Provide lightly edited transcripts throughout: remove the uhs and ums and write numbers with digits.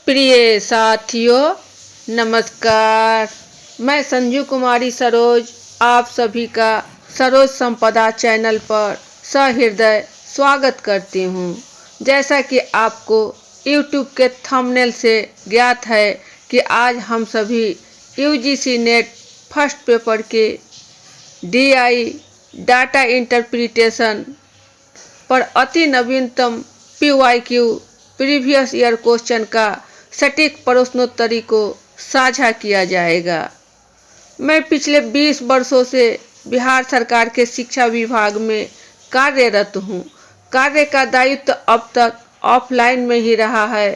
प्रिय साथियों नमस्कार। मैं संजू कुमारी सरोज आप सभी का सरोज संपदा चैनल पर सहृदय स्वागत करती हूँ। जैसा कि आपको YouTube के थंबनेल से ज्ञात है कि आज हम सभी UGC नेट फर्स्ट पेपर के DI डाटा इंटरप्रिटेशन पर अति नवीनतम PYQ प्रीवियस ईयर क्वेश्चन का सटीक प्रश्नोत्तरी को साझा किया जाएगा। मैं पिछले 20 वर्षों से बिहार सरकार के शिक्षा विभाग में कार्यरत हूँ। कार्य का दायित्व अब तक ऑफलाइन में ही रहा है,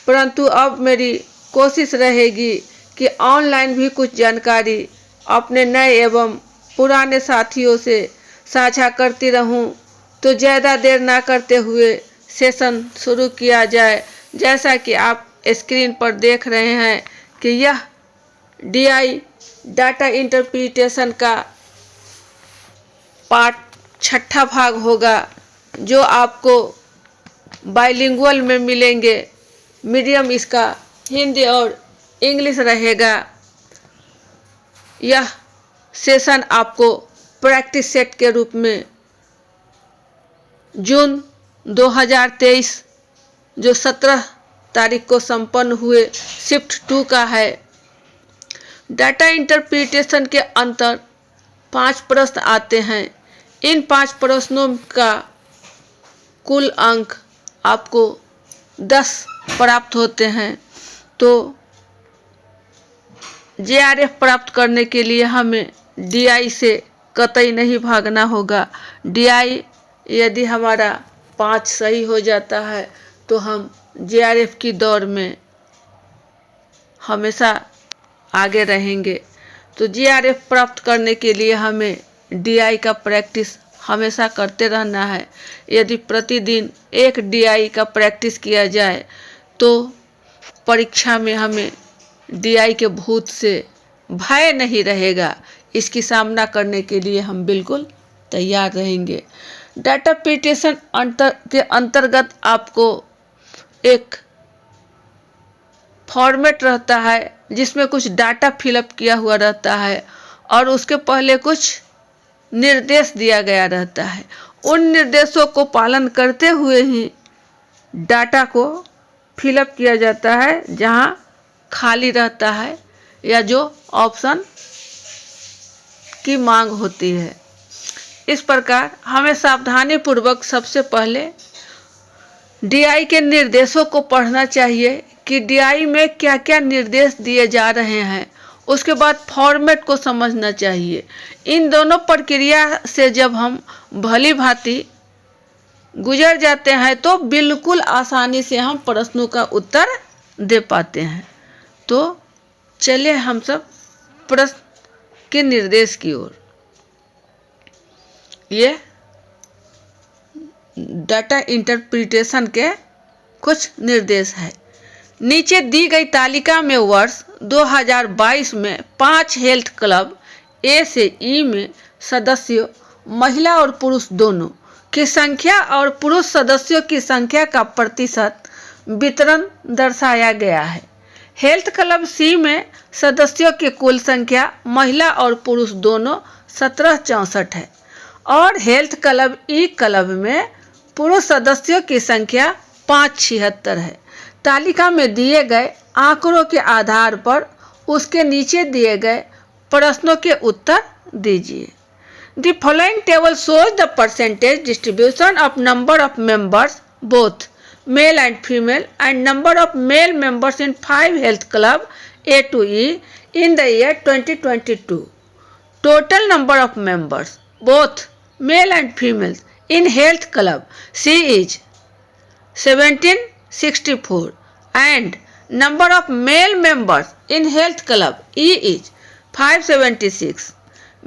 परंतु अब मेरी कोशिश रहेगी कि ऑनलाइन भी कुछ जानकारी अपने नए एवं पुराने साथियों से साझा करती रहूं। तो ज़्यादा देर ना करते हुए सेशन शुरू किया जाए। जैसा कि आप स्क्रीन पर देख रहे हैं कि यह DI डाटा इंटरप्रिटेशन का पार्ट 6ठा भाग होगा, जो आपको बाइलिंगुअल में मिलेंगे। मीडियम इसका हिंदी और इंग्लिश रहेगा। यह सेशन आपको प्रैक्टिस सेट के रूप में जून 2023 जो 17 तारीख को संपन्न हुए शिफ्ट 2 का है। डाटा इंटरप्रिटेशन के अंतर 5 प्रश्न आते हैं। इन 5 प्रश्नों का कुल अंक आपको 10 प्राप्त होते हैं। तो JRF प्राप्त करने के लिए हमें DI से कतई नहीं भागना होगा। DI यदि हमारा 5 सही हो जाता है तो हम JRF की दौड़ में हमेशा आगे रहेंगे। तो JRF प्राप्त करने के लिए हमें DI का प्रैक्टिस हमेशा करते रहना है। यदि प्रतिदिन एक DI का प्रैक्टिस किया जाए तो परीक्षा में हमें DI के भूत से भय नहीं रहेगा। इसकी सामना करने के लिए हम बिल्कुल तैयार रहेंगे। डाटा इंटरप्रिटेशन के अंतर्गत आपको एक फॉर्मेट रहता है जिसमें कुछ डाटा फिलअप किया हुआ रहता है और उसके पहले कुछ निर्देश दिया गया रहता है। उन निर्देशों को पालन करते हुए ही डाटा को फिलअप किया जाता है, जहां खाली रहता है या जो ऑप्शन की मांग होती है। इस प्रकार हमें सावधानीपूर्वक सबसे पहले DI के निर्देशों को पढ़ना चाहिए कि DI में क्या क्या निर्देश दिए जा रहे हैं। उसके बाद फॉर्मेट को समझना चाहिए। इन दोनों प्रक्रिया से जब हम भली भांति गुजर जाते हैं तो बिल्कुल आसानी से हम प्रश्नों का उत्तर दे पाते हैं। तो चलिए हम सब प्रश्न के निर्देश की ओर। ये डाटा इंटरप्रिटेशन के कुछ निर्देश है। नीचे दी गई तालिका में वर्ष 2022 में 5 हेल्थ क्लब A से E में सदस्यों महिला और पुरुष दोनों की संख्या और पुरुष सदस्यों की संख्या का प्रतिशत वितरण दर्शाया गया है। हेल्थ क्लब C में सदस्यों की कुल संख्या महिला और पुरुष दोनों 1764 है और हेल्थ क्लब E क्लब में पुरुष सदस्यों की संख्या 576 है। तालिका में दिए गए आंकड़ों के आधार पर उसके नीचे दिए गए प्रश्नों के उत्तर दीजिए। The following table shows the percentage distribution of number of members, both male and female, and number of male members in 5 health club A to E in the year 2022. Total number of members, both male and females, in health club C is 1764 and number of male members in health club E is 576.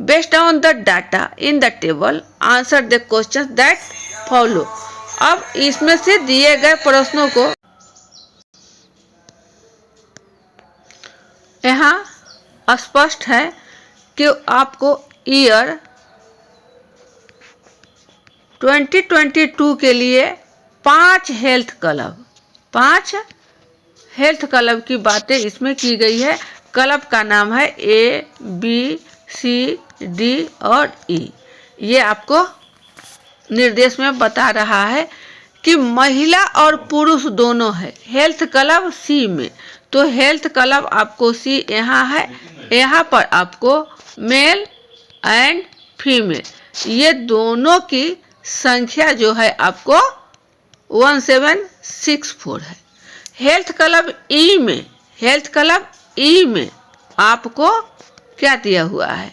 Based on the data in the table, answer the questions that follow. अब इसमें से दिए गए प्रश्नों को यहाँ स्पष्ट है कि आपको ईयर 2022 के लिए 5 हेल्थ हेल्थ क्लब की बातें इसमें की गई है। क्लब का नाम है ABCD और E। ये आपको निर्देश में बता रहा है कि महिला और पुरुष दोनों है। हेल्थ क्लब सी में, तो हेल्थ क्लब आपको सी यहाँ है, यहाँ पर आपको मेल एंड फीमेल ये दोनों की संख्या जो है आपको 1764 है। हेल्थ क्लब ई में, हेल्थ क्लब ई में आपको क्या दिया हुआ है,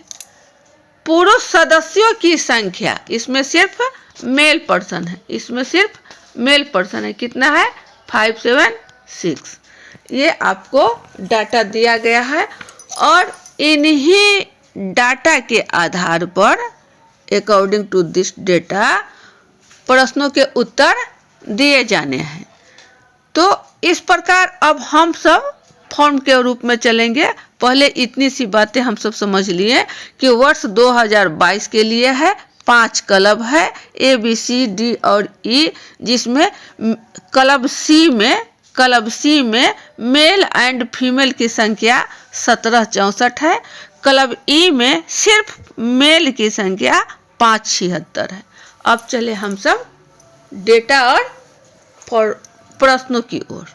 पुरुष सदस्यों की संख्या, इसमें सिर्फ मेल पर्सन है, इसमें सिर्फ मेल पर्सन है, कितना है 576। ये आपको डाटा दिया गया है और इन्हीं डाटा के आधार पर अकॉर्डिंग टू दिस डेटा प्रश्नों के उत्तर दिए जाने हैं। तो इस प्रकार अब हम सब फॉर्म के रूप में चलेंगे। पहले इतनी सी बातें हम सब समझ लिए कि वर्ष 2022 के लिए है, 5 क्लब है ABCD और E, जिसमें क्लब सी में मेल एंड फीमेल की संख्या 1764 है। क्लब E में सिर्फ मेल की संख्या 576 है। अब चले हम सब डेटा और प्रश्नों की ओर।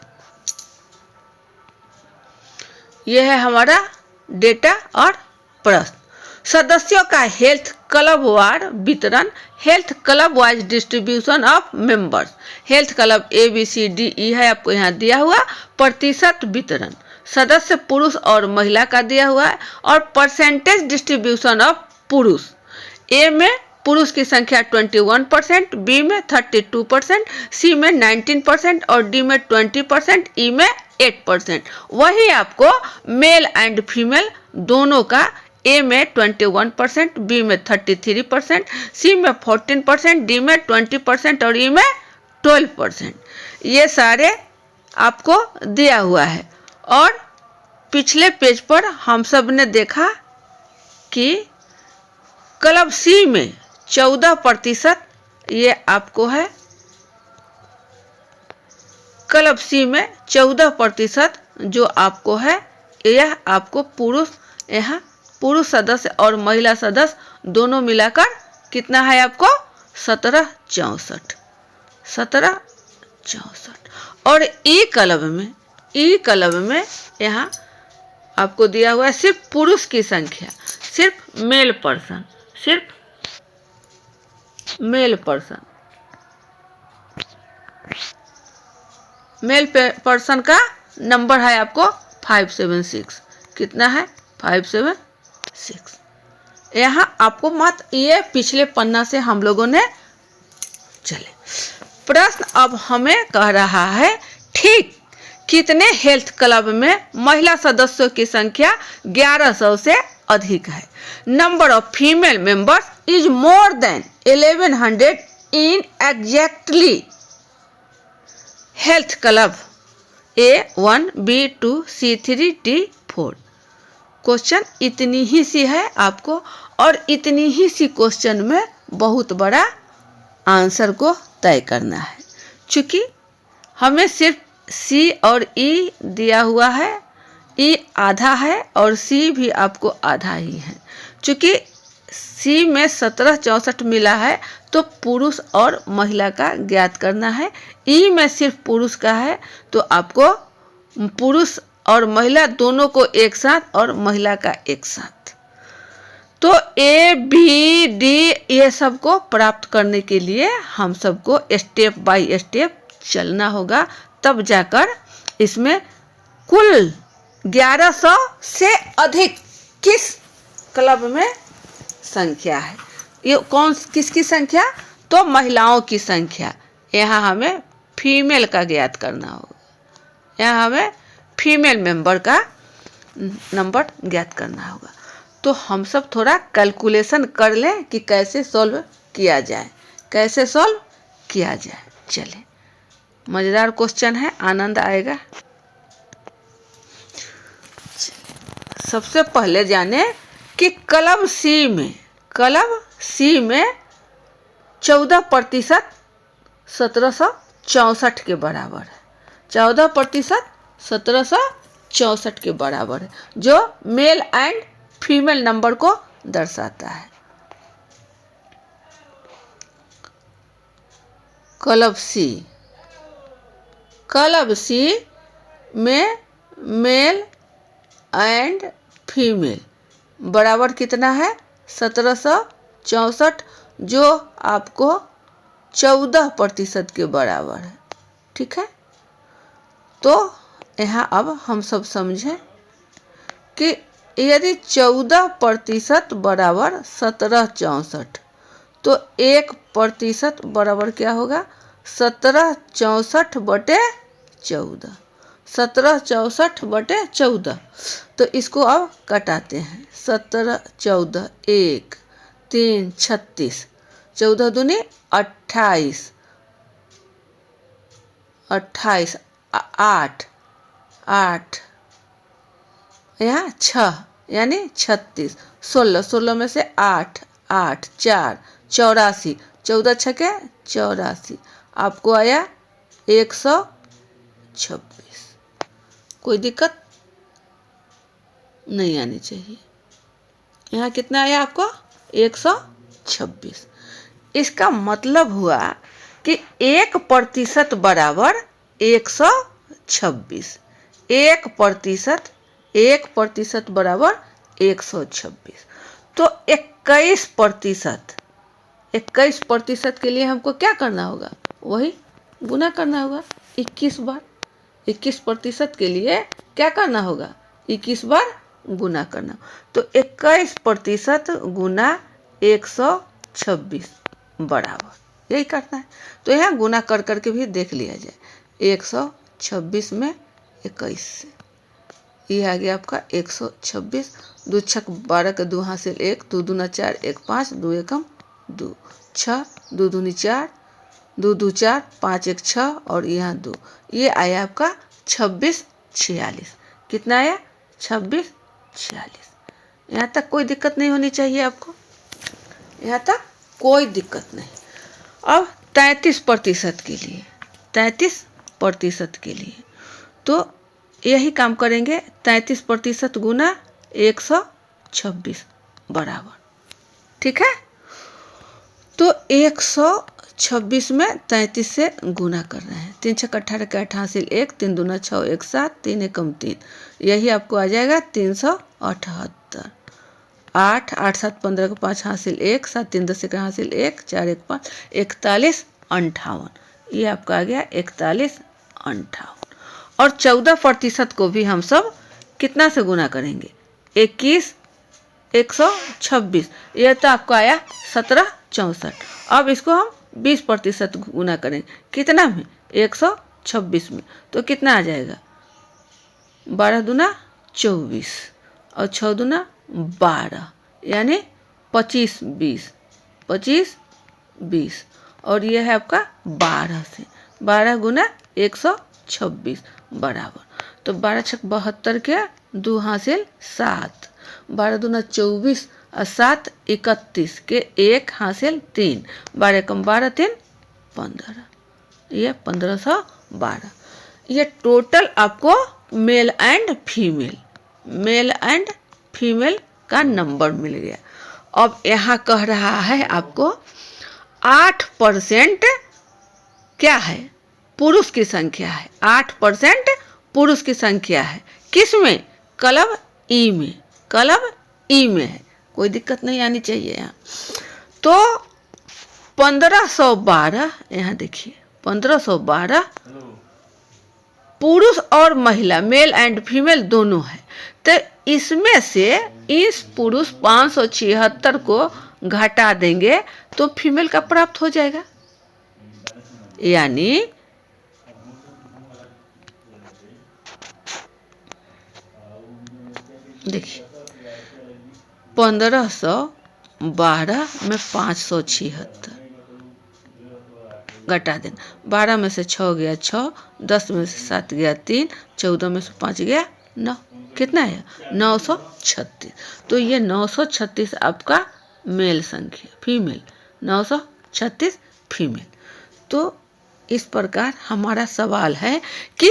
यह है हमारा डेटा और प्रश्न। सदस्यों का हेल्थ क्लब वार वितरण, health club wise distribution of members. Health club ABCDE है, आपको यहाँ दिया हुआ। प्रतिशत वितरण, सदस्य पुरुष और महिला का दिया हुआ है। और परसेंटेज डिस्ट्रीब्यूशन ऑफ पुरुष, ए में पुरुष की संख्या 21%, बी में 32%, सी में 19% और डी में 20%, ई में 8%। वही आपको मेल एंड फीमेल दोनों का ए में 21%, बी में 33%, सी में 14%, डी में 20% और ई में 12%। ये सारे आपको दिया हुआ है। और पिछले पेज पर हम सब ने देखा कि क्लब सी में 14% ये आपको है, क्लब सी में 14% जो आपको है, यह आपको पुरुष, यहाँ पुरुष सदस्य और महिला सदस्य दोनों मिलाकर कितना है आपको 1764। और ई क्लब में यहाँ आपको दिया हुआ है सिर्फ पुरुष की संख्या, सिर्फ मेल पर्सन, सिर्फ मेल पर्सन, मेल पर्सन का नंबर है आपको 576। कितना है 576। यहाँ आपको मत ये पिछले पन्ना से हम लोगों ने चले। प्रश्न अब हमें कह रहा है ठीक कितने हेल्थ क्लब में महिला सदस्यों की संख्या 1100 से अधिक है। Number of female members is more than 1100 in exactly health club A1, B2, C3, D4। Question इतनी ही सी है आपको, और इतनी ही सी क्वेश्चन में बहुत बड़ा आंसर को तय करना है। चूंकि हमें सिर्फ C और E दिया हुआ है, E आधा है और C भी आपको आधा ही है। चूंकि C में 1764 मिला है तो पुरुष और महिला का ज्ञात करना है। E में सिर्फ पुरुष का है तो आपको पुरुष और महिला दोनों को एक साथ और महिला का एक साथ। तो A, B, D ये सब को प्राप्त करने के लिए हम सबको स्टेप बाय स्टेप चलना होगा, तब जाकर इसमें कुल 1100 से अधिक किस क्लब में संख्या है। ये कौन किसकी संख्या, तो महिलाओं की संख्या। यहाँ हमें फीमेल का ज्ञात करना होगा, यहाँ हमें फीमेल मेंबर का नंबर ज्ञात करना होगा। तो हम सब थोड़ा कैलकुलेशन कर लें कि कैसे सॉल्व किया जाए, कैसे सॉल्व किया जाए। चले, मजेदार क्वेश्चन है, आनंद आएगा। सबसे पहले जाने कि क्लब सी में 14% 1764 के बराबर है। 14% 1764 के बराबर है, जो मेल एंड फीमेल नंबर को दर्शाता है। कॉलम सी में मेल एंड फीमेल बराबर कितना है? 1764, जो आपको 14% के बराबर है। ठीक है, तो यहाँ अब हम सब समझें कि यदि 14% बराबर 1764, तो 1% बराबर क्या होगा? 1764/14। 1764/14। तो इसको अब कटाते हैं। 17 14 1 3 36, 14 दूनी 28, 28 8 8, यहाँ 6 यानी 36, 16, 16 में से 8 8 4 84, 14 छके 84, आपको आया 126। कोई दिक्कत नहीं आनी चाहिए। यहाँ कितना आया आपको? 126। इसका मतलब हुआ कि 1% बराबर 126। 1% बराबर 126। तो 21% के लिए हमको क्या करना होगा? वही गुना करना होगा 21 बार। 21% के लिए क्या करना होगा? 21 बार गुना करना। तो 21% गुना 126 बराबर यही करना है। तो यहाँ गुना कर करके भी देख लिया जाए। 126 में 21 से ये आ गया आपका 126। 2 छक 12 के 2 हासिल 1, 2 दूना 4, 1 5, 2 एकम 2, 6, 2 दूनी 4, 2 2 4, 5 1 6 और यहाँ 2। ये आया आपका 26 46। कितना आया? 26 46। यहाँ तक कोई दिक्कत नहीं होनी चाहिए आपको। यहाँ तक कोई दिक्कत नहीं। अब 33% के लिए, 33% के लिए तो यही काम करेंगे। 33% गुना 126 बराबर। ठीक है, तो 126 में 33 से गुना कर रहे हैं। 3 छक 18 के 8 हासिल 1, 3 दूना 6 1 7, 3 एकम 3, यही आपको आ जाएगा 378। 8 8 7 15 के 5 हासिल 1, 7 3 10 के हासिल 1, 4 1 5, 41 58। ये आपका आ गया 41 58। और 14% को भी हम सब कितना से गुना करेंगे? 21 126। यह तो आपको आया 1764। अब इसको हम 20% गुना करेंगे। कितना में? 126 में। तो कितना आ जाएगा? 12 दूना 24 और 6 दूना 12, यानी 25 20, 25 20। और यह है आपका 12 से। 12 गुना 126 बराबर। तो 12 छक 72 के 2 हासिल 7, 12 दूना 24 और 7 31 के 1 हासिल 3, 12 कम 12 3 15, ये 1512। ये टोटल आपको मेल एंड फीमेल का नंबर मिल गया। अब यहाँ कह रहा है आपको 8% क्या है? पुरुष की संख्या है। 8% पुरुष की संख्या है। किस में? कॉलम ई में। कॉलम ई में है, कोई दिक्कत नहीं आनी चाहिए यहाँ। तो 1512, यहाँ देखिए 1512 पुरुष और महिला, मेल एंड फीमेल दोनों है। तो इसमें से इस पुरुष 576 को घटा देंगे तो फीमेल का प्राप्त हो जाएगा। यानी देखिए 1512 में 576 घटा देना। 12 में से 6 गया 6, 10 में से 7 गया 3, 14 में से 5 गया 9। कितना है? 936। तो ये 936 आपका मेल संख्या, फीमेल 936 फीमेल। तो इस प्रकार हमारा सवाल है कि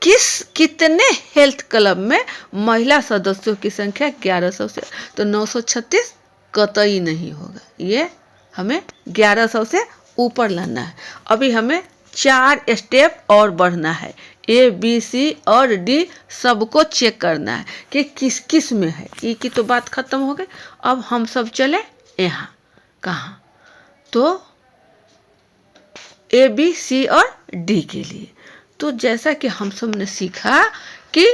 कितने हेल्थ क्लब में महिला सदस्यों की संख्या 1100 से, तो 936 कतई नहीं होगा। ये हमें 1100 से ऊपर लाना है। अभी हमें 4 स्टेप और बढ़ना है। ए बी सी और डी सबको चेक करना है कि किस किस में है। ई की तो बात खत्म हो गई। अब हम सब चले यहाँ, कहाँ, तो ए बी सी और डी के लिए। तो जैसा कि हम सब ने सीखा कि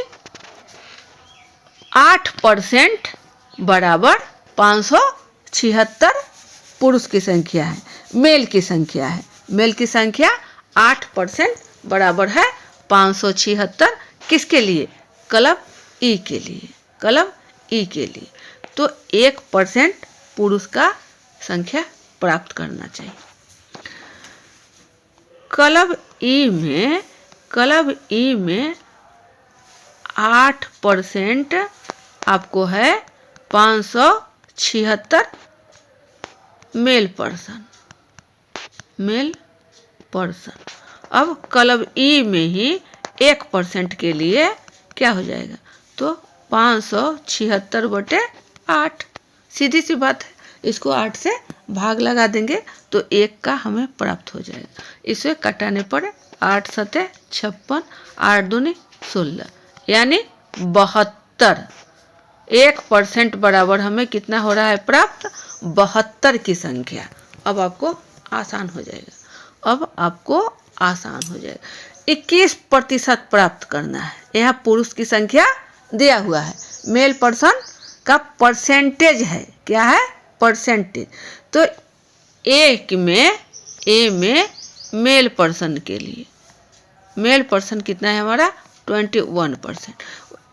8% बराबर 576 पुरुष की संख्या है, मेल की संख्या है। मेल की संख्या 8% बराबर है 576 किसके लिए? क्लब ई के लिए, क्लब ई के लिए। तो 1% पुरुष का संख्या प्राप्त करना चाहिए। क्लब ई में 8% आपको है 576 मेल पर्सन। अब क्लब ई में ही 1% के लिए क्या हो जाएगा? तो 576/8, सीधी सी बात है। इसको 8 से भाग लगा देंगे तो 1 का हमें प्राप्त हो जाएगा। इसे कटाने पर 8 सते 56, 8 दूनी 16, यानी 72। 1% बराबर हमें कितना हो रहा है प्राप्त? 72 की संख्या। अब आपको आसान हो जाएगा। 21% प्राप्त करना है। यहाँ पुरुष की संख्या दिया हुआ है, मेल पर्सन का परसेंटेज है। क्या है? परसेंटेज। तो ए में मेल पर्सन के लिए, मेल पर्सन कितना है हमारा? 21%।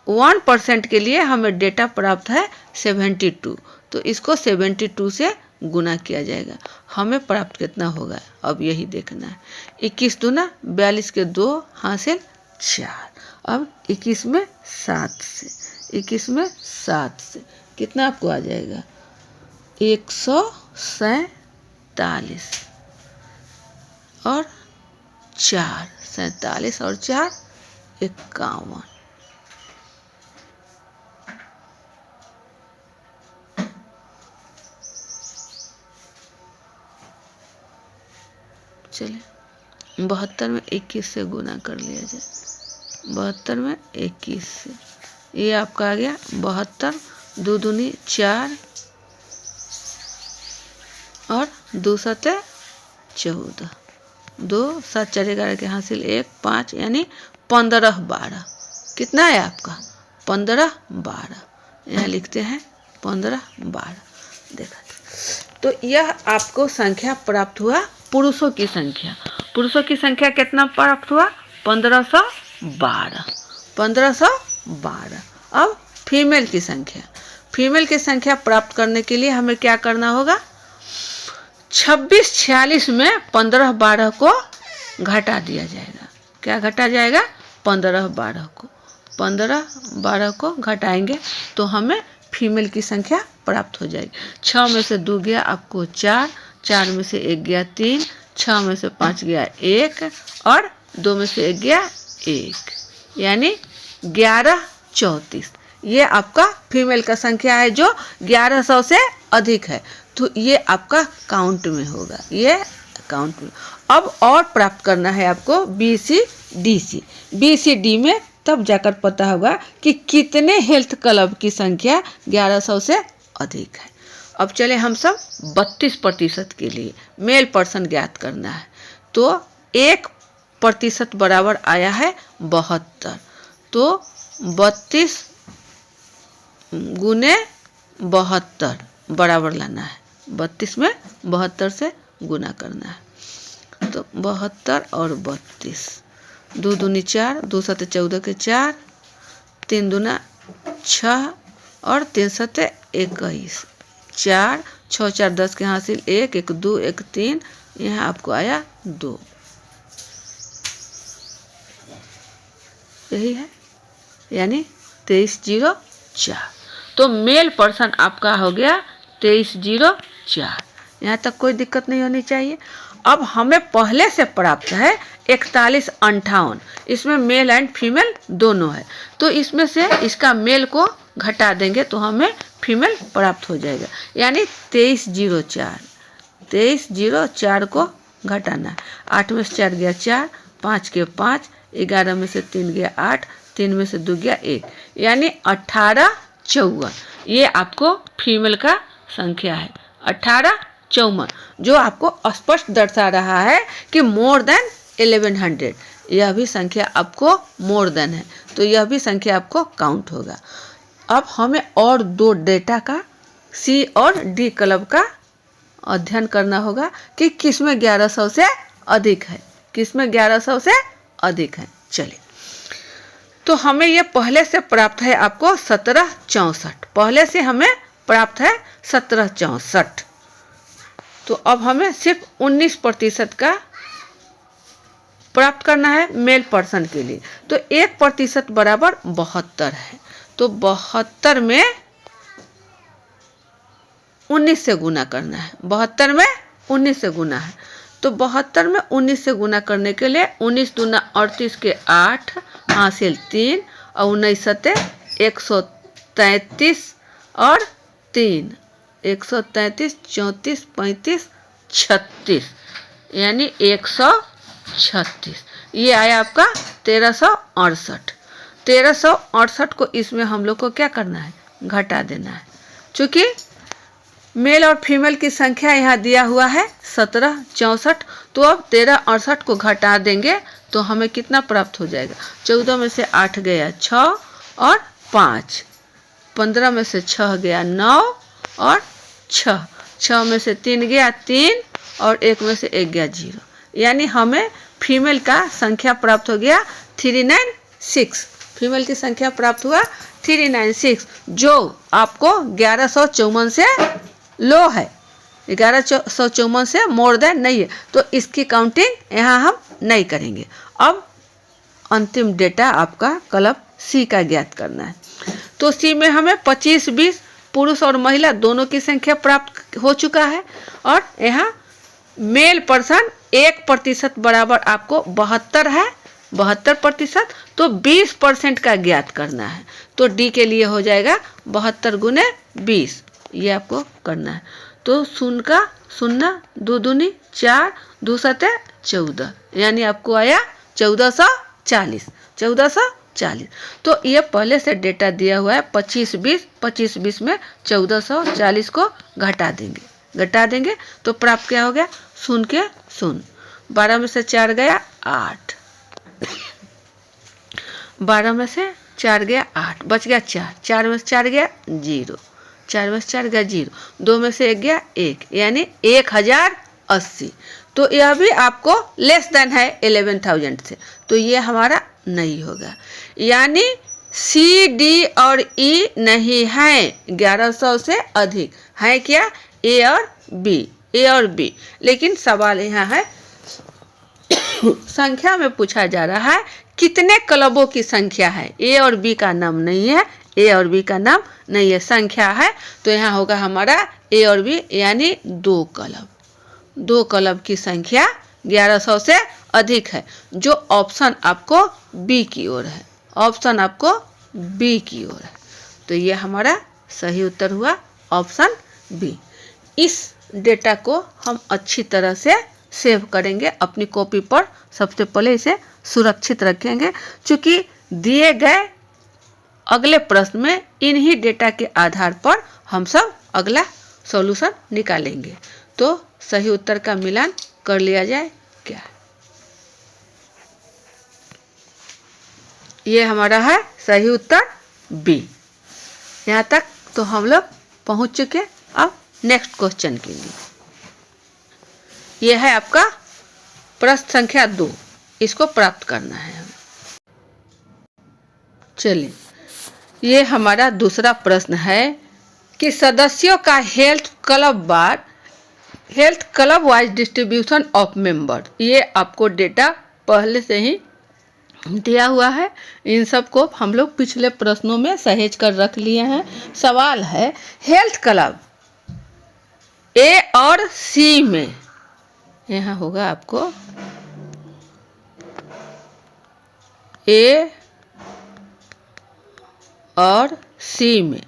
1% के लिए हमें डेटा प्राप्त है 72, तो इसको 72 से गुना किया जाएगा। हमें प्राप्त कितना होगा अब यही देखना है। 21 दूना 42 के 2 हासिल 4। अब 21 में 7 से कितना आपको आ जाएगा? 147 और 4, 47 और 4 51। चलिए 72 में 21 से गुना कर लिया जाए। 72 में 21 से, ये आपका आ गया 72, 2 दूनी 4 और 2 सते 14, 2 7 4 11 के हासिल 1 5, यानी 15 12। कितना है आपका? 15 12। यहाँ लिखते हैं 15 12। देखा, तो यह आपको संख्या प्राप्त हुआ। पुरुषों की संख्या कितना प्राप्त हुआ? 1512। 1512। अब फीमेल की संख्या प्राप्त करने के लिए हमें क्या करना होगा? 26 46 में 15 12 को घटा दिया जाएगा। क्या घटा जाएगा? 15 12 को घटाएंगे तो हमें फीमेल की संख्या प्राप्त हो जाएगी। 6 में से 2 गया आपको 4, 4 में से 1 गया 3, 6 में से 5 गया 1 और 2 में से 1 गया 1, यानी 11 34। ये आपका फीमेल का संख्या है जो 1100 से अधिक है। तो ये आपका काउंट में होगा, ये काउंट में। अब और प्राप्त करना है आपको बी सी डी में, तब जाकर पता होगा कि कितने हेल्थ क्लब की संख्या 1100 से अधिक है। अब चले हम सब 32% के लिए मेल पर्सन ज्ञात करना है। तो 1% बराबर आया है 72, तो 32 गुने 72 बराबर लाना है। 32 में 72 से गुना करना है। तो 72 और 32, 2 दूनी 4, 2 सते 14 के 4, 3 दूना 6 और 3 सते 21, 4 6 4 10 के हासिल 1 1 2 1 3, यहाँ आपको आया 2। यही है, यानी 2304। तो मेल पर्सन आपका हो गया 2304। यहाँ तक कोई दिक्कत नहीं होनी चाहिए। अब हमें पहले से प्राप्त है 41 58, इसमें मेल एंड फीमेल दोनों है। तो इसमें से इसका मेल को घटा देंगे तो हमें फीमेल प्राप्त हो जाएगा, यानी 2304 को घटाना है। 8 में से 4 गया 4, 5 के 5, 11 में से 3 गया 8, 3 में से 2 गया 1, यानी 1854। ये आपको फीमेल का संख्या है 1854, जो आपको स्पष्ट दर्शा रहा है कि मोर देन 1100। यह भी संख्या आपको मोर देन है, तो यह भी संख्या आपको काउंट होगा। अब हमें और 2 डेटा का सी और डी क्लब का अध्ययन करना होगा कि किसमें 1100 से अधिक है, किसमें 1100 से अधिक है। चलिए, तो हमें ये पहले से प्राप्त है आपको 1764, पहले से हमें प्राप्त है 1764। तो अब हमें सिर्फ 19% का प्राप्त करना है मेल पर्सन के लिए। तो 1% बराबर 72 है, तो 72 में 19 से गुना करना है, 72 में 19 से गुना है। तो 72 में 19 से गुना करने के लिए 19 दूना 38 के 8 हासिल 3 और 19 सते 133 और 3, 133, 34, 35, 36, यानी 136। ये आया आपका 1368। 1368 को इसमें हम लोग को क्या करना है, घटा देना है। चूँकि मेल और फीमेल की संख्या यहाँ दिया हुआ है 1764, तो अब 1368 को घटा देंगे तो हमें कितना प्राप्त हो जाएगा। 14 में से 8 गया 6 और 5, 15 में से 6 गया 9 और 6, 6 में से 3 गया 3 और 1 में से 1 गया 0, यानी हमें फीमेल का संख्या प्राप्त हो गया 396। फीमेल की संख्या प्राप्त हुआ 396, जो आपको 1154 से लो है, 1154 से मोर देन नहीं है, तो इसकी काउंटिंग यहाँ हम नहीं करेंगे। अब अंतिम डेटा आपका क्लब सी का ज्ञात करना है। तो सी में हमें 25-20 पुरुष और महिला दोनों की संख्या प्राप्त हो चुका है, और यहाँ मेल पर्सन 1% बराबर आपको 72 है, 72%, तो 20% का ज्ञात करना है। तो डी के लिए हो जाएगा 72 गुने 20, ये आपको करना है। तो 0 का 0, 2 दूनी 4, 2 सते 14, यानी आपको आया 1440, 1440। तो ये पहले से डेटा दिया हुआ है 25-20, 25-20 में 1440 को घटा देंगे तो प्राप्त क्या हो गया, 0 के 0, 12 में से 4 गया 8, 12 में से 4 गया 8, बच गया 4, 4 में से 4 गया 0, 4 में से 4 गया 0, 2 में से 1 गया 1, यानी 1080। तो यह भी आपको लेस देन है 11,000 से, तो ये हमारा नहीं होगा, यानी सी डी और ई नहीं है 1100 से अधिक है। क्या, ए और बी। लेकिन सवाल यहाँ है संख्या में पूछा जा रहा है कितने क्लबों की संख्या है, ए और बी का नाम नहीं है, ए और बी का नाम नहीं है, संख्या है। तो यहाँ होगा हमारा ए और बी, यानी 2 क्लब। 2 क्लब की संख्या 1100 से अधिक है, जो ऑप्शन आपको बी की ओर है, ऑप्शन आपको बी की ओर है। तो ये हमारा सही उत्तर हुआ ऑप्शन बी। इस डेटा को हम अच्छी तरह से सेव करेंगे अपनी कॉपी पर। सबसे पहले इसे सुरक्षित रखेंगे, क्योंकि दिए गए अगले प्रश्न में इन्हीं डेटा के आधार पर हम सब अगला सॉल्यूशन निकालेंगे। तो सही उत्तर का मिलान कर लिया जाए क्या। ये हमारा है सही उत्तर बी। यहाँ तक तो हम लोग पहुँच चुके। अब नेक्स्ट क्वेश्चन के लिए, यह है आपका प्रश्न संख्या 2, इसको प्राप्त करना है हमें। चलिए, ये हमारा दूसरा प्रश्न है कि सदस्यों का health club wise distribution of member. ये आपको डेटा पहले से ही दिया हुआ है, इन सब को हम लोग पिछले प्रश्नों में सहेज कर रख लिए हैं। सवाल है हेल्थ क्लब ए और सी में, यहाँ होगा आपको ए और सी में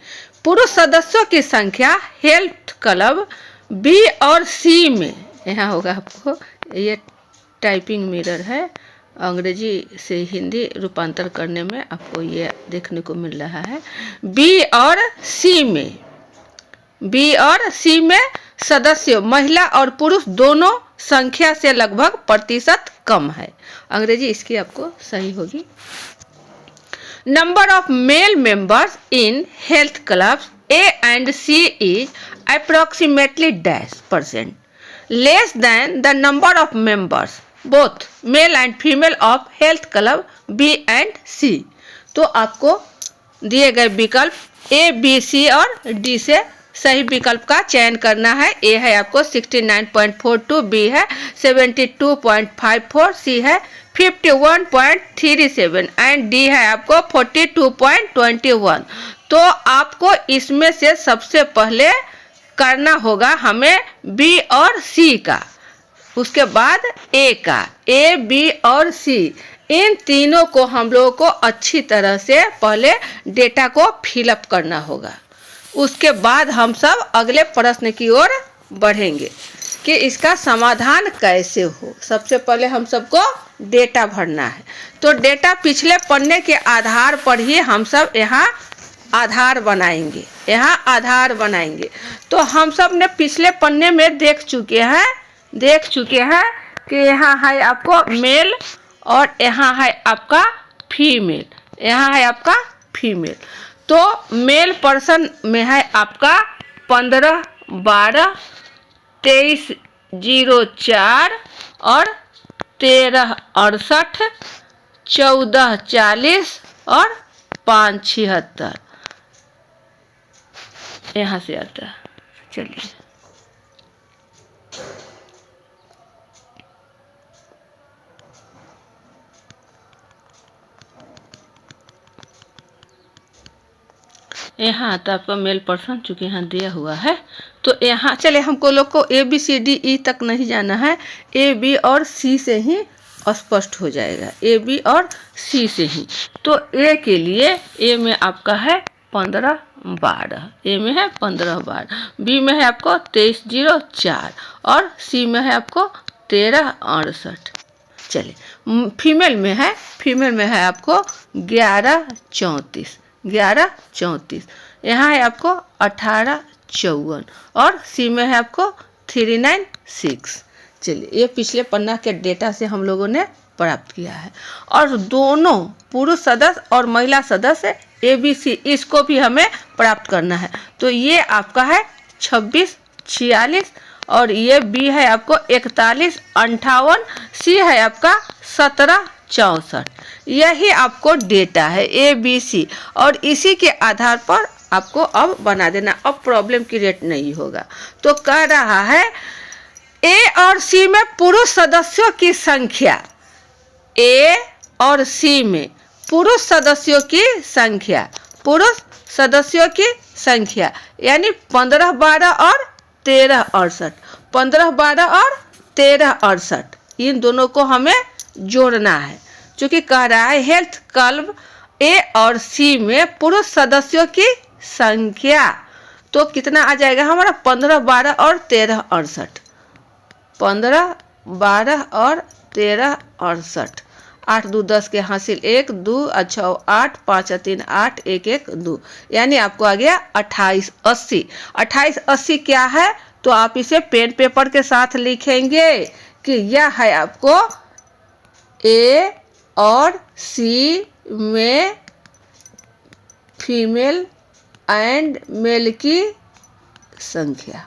पुरुष सदस्यों की संख्या हेल्थ क्लब बी और सी में, यहाँ होगा आपको, ये टाइपिंग मिरर है, अंग्रेजी से हिंदी रूपांतर करने में आपको ये देखने को मिल रहा है। बी और सी में, बी और सी में सदस्य महिला और पुरुष दोनों संख्या से लगभग प्रतिशत कम है। अंग्रेजी इसकी आपको सही होगी। Number of male members in health clubs A and C is approximately %, less than the number of members both male and female of health club B and C. तो आपको दिए गए विकल्प ए, बी, सी और डी से सही विकल्प का चयन करना है। ए है आपको 69.42, बी है 72.54, सी है 51.37 एंड डी है आपको 42.21। तो आपको इसमें से सबसे पहले करना होगा हमें बी और सी का, उसके बाद ए का। ए, बी और सी इन तीनों को हम लोगों को अच्छी तरह से पहले डेटा को फिलअप करना होगा। उसके बाद हम सब अगले प्रश्न की ओर बढ़ेंगे कि इसका समाधान कैसे हो। सबसे पहले हम सबको डेटा भरना है। तो डेटा पिछले पन्ने के आधार पर ही हम सब यहाँ आधार बनाएंगे, यहाँ आधार बनाएंगे। तो हम सब ने पिछले पन्ने में देख चुके हैं कि यहाँ है आपको मेल और यहाँ है आपका फीमेल, यहाँ है आपका फीमेल। तो मेल पर्सन में है आपका 15, 12, 23, 04 और 13, 68, 14, 40 और 5, 76 यहाँ से आता है। चलिए यहाँ आता आपका मेल पर्सन, चूंकि यहाँ दिया हुआ है। तो यहाँ चले हमको लोग को A B C D E तक नहीं जाना है, ए बी और सी से ही स्पष्ट हो जाएगा, ए बी और सी से ही। तो ए के लिए ए में आपका है 15, 12, ए में है 15, 12, बी में है आपको 23, 04 और सी में है आपको 13, 68। चलिए फीमेल में है आपको 11, 34, 11, 34, यहाँ है आपको 18, 54 और सी में है आपको 396। चलिए ये पिछले पन्ना के डेटा से हम लोगों ने प्राप्त किया है। और दोनों पुरुष सदस्य और महिला सदस्य ए बी सी, इसको भी हमें प्राप्त करना है। तो ये आपका है 26, 46 और ये बी है आपको 41, 58, सी है आपका 17, 64। यही आपको डेटा है ए बी सी और इसी के आधार पर आपको अब बना देना। अब प्रॉब्लम क्रिएट नहीं होगा। तो कह रहा है ए और सी में पुरुष सदस्यों की संख्या, ए और सी में पुरुष सदस्यों की संख्या, पुरुष सदस्यों की संख्या यानी 15, 12 और 13, 68, 15, 12 और 13, 68 इन दोनों को हमें जोड़ना है। क्योंकि कह रहा है हेल्थ क्लब ए और सी में पुरुष सदस्यों की संख्या, तो कितना आ जाएगा हमारा 15, 12 और 13, 68, 15, 12 और 13, 68, 8, 2, 10 के हासिल 1, 2, 6, 8, 5, 3, 8, 1, 1, 2 यानी आपको आ गया 2880। 2880 क्या है? तो आप इसे पेन पेपर के साथ लिखेंगे कि यह है आपको ए और सी में फीमेल एंड मेल की संख्या।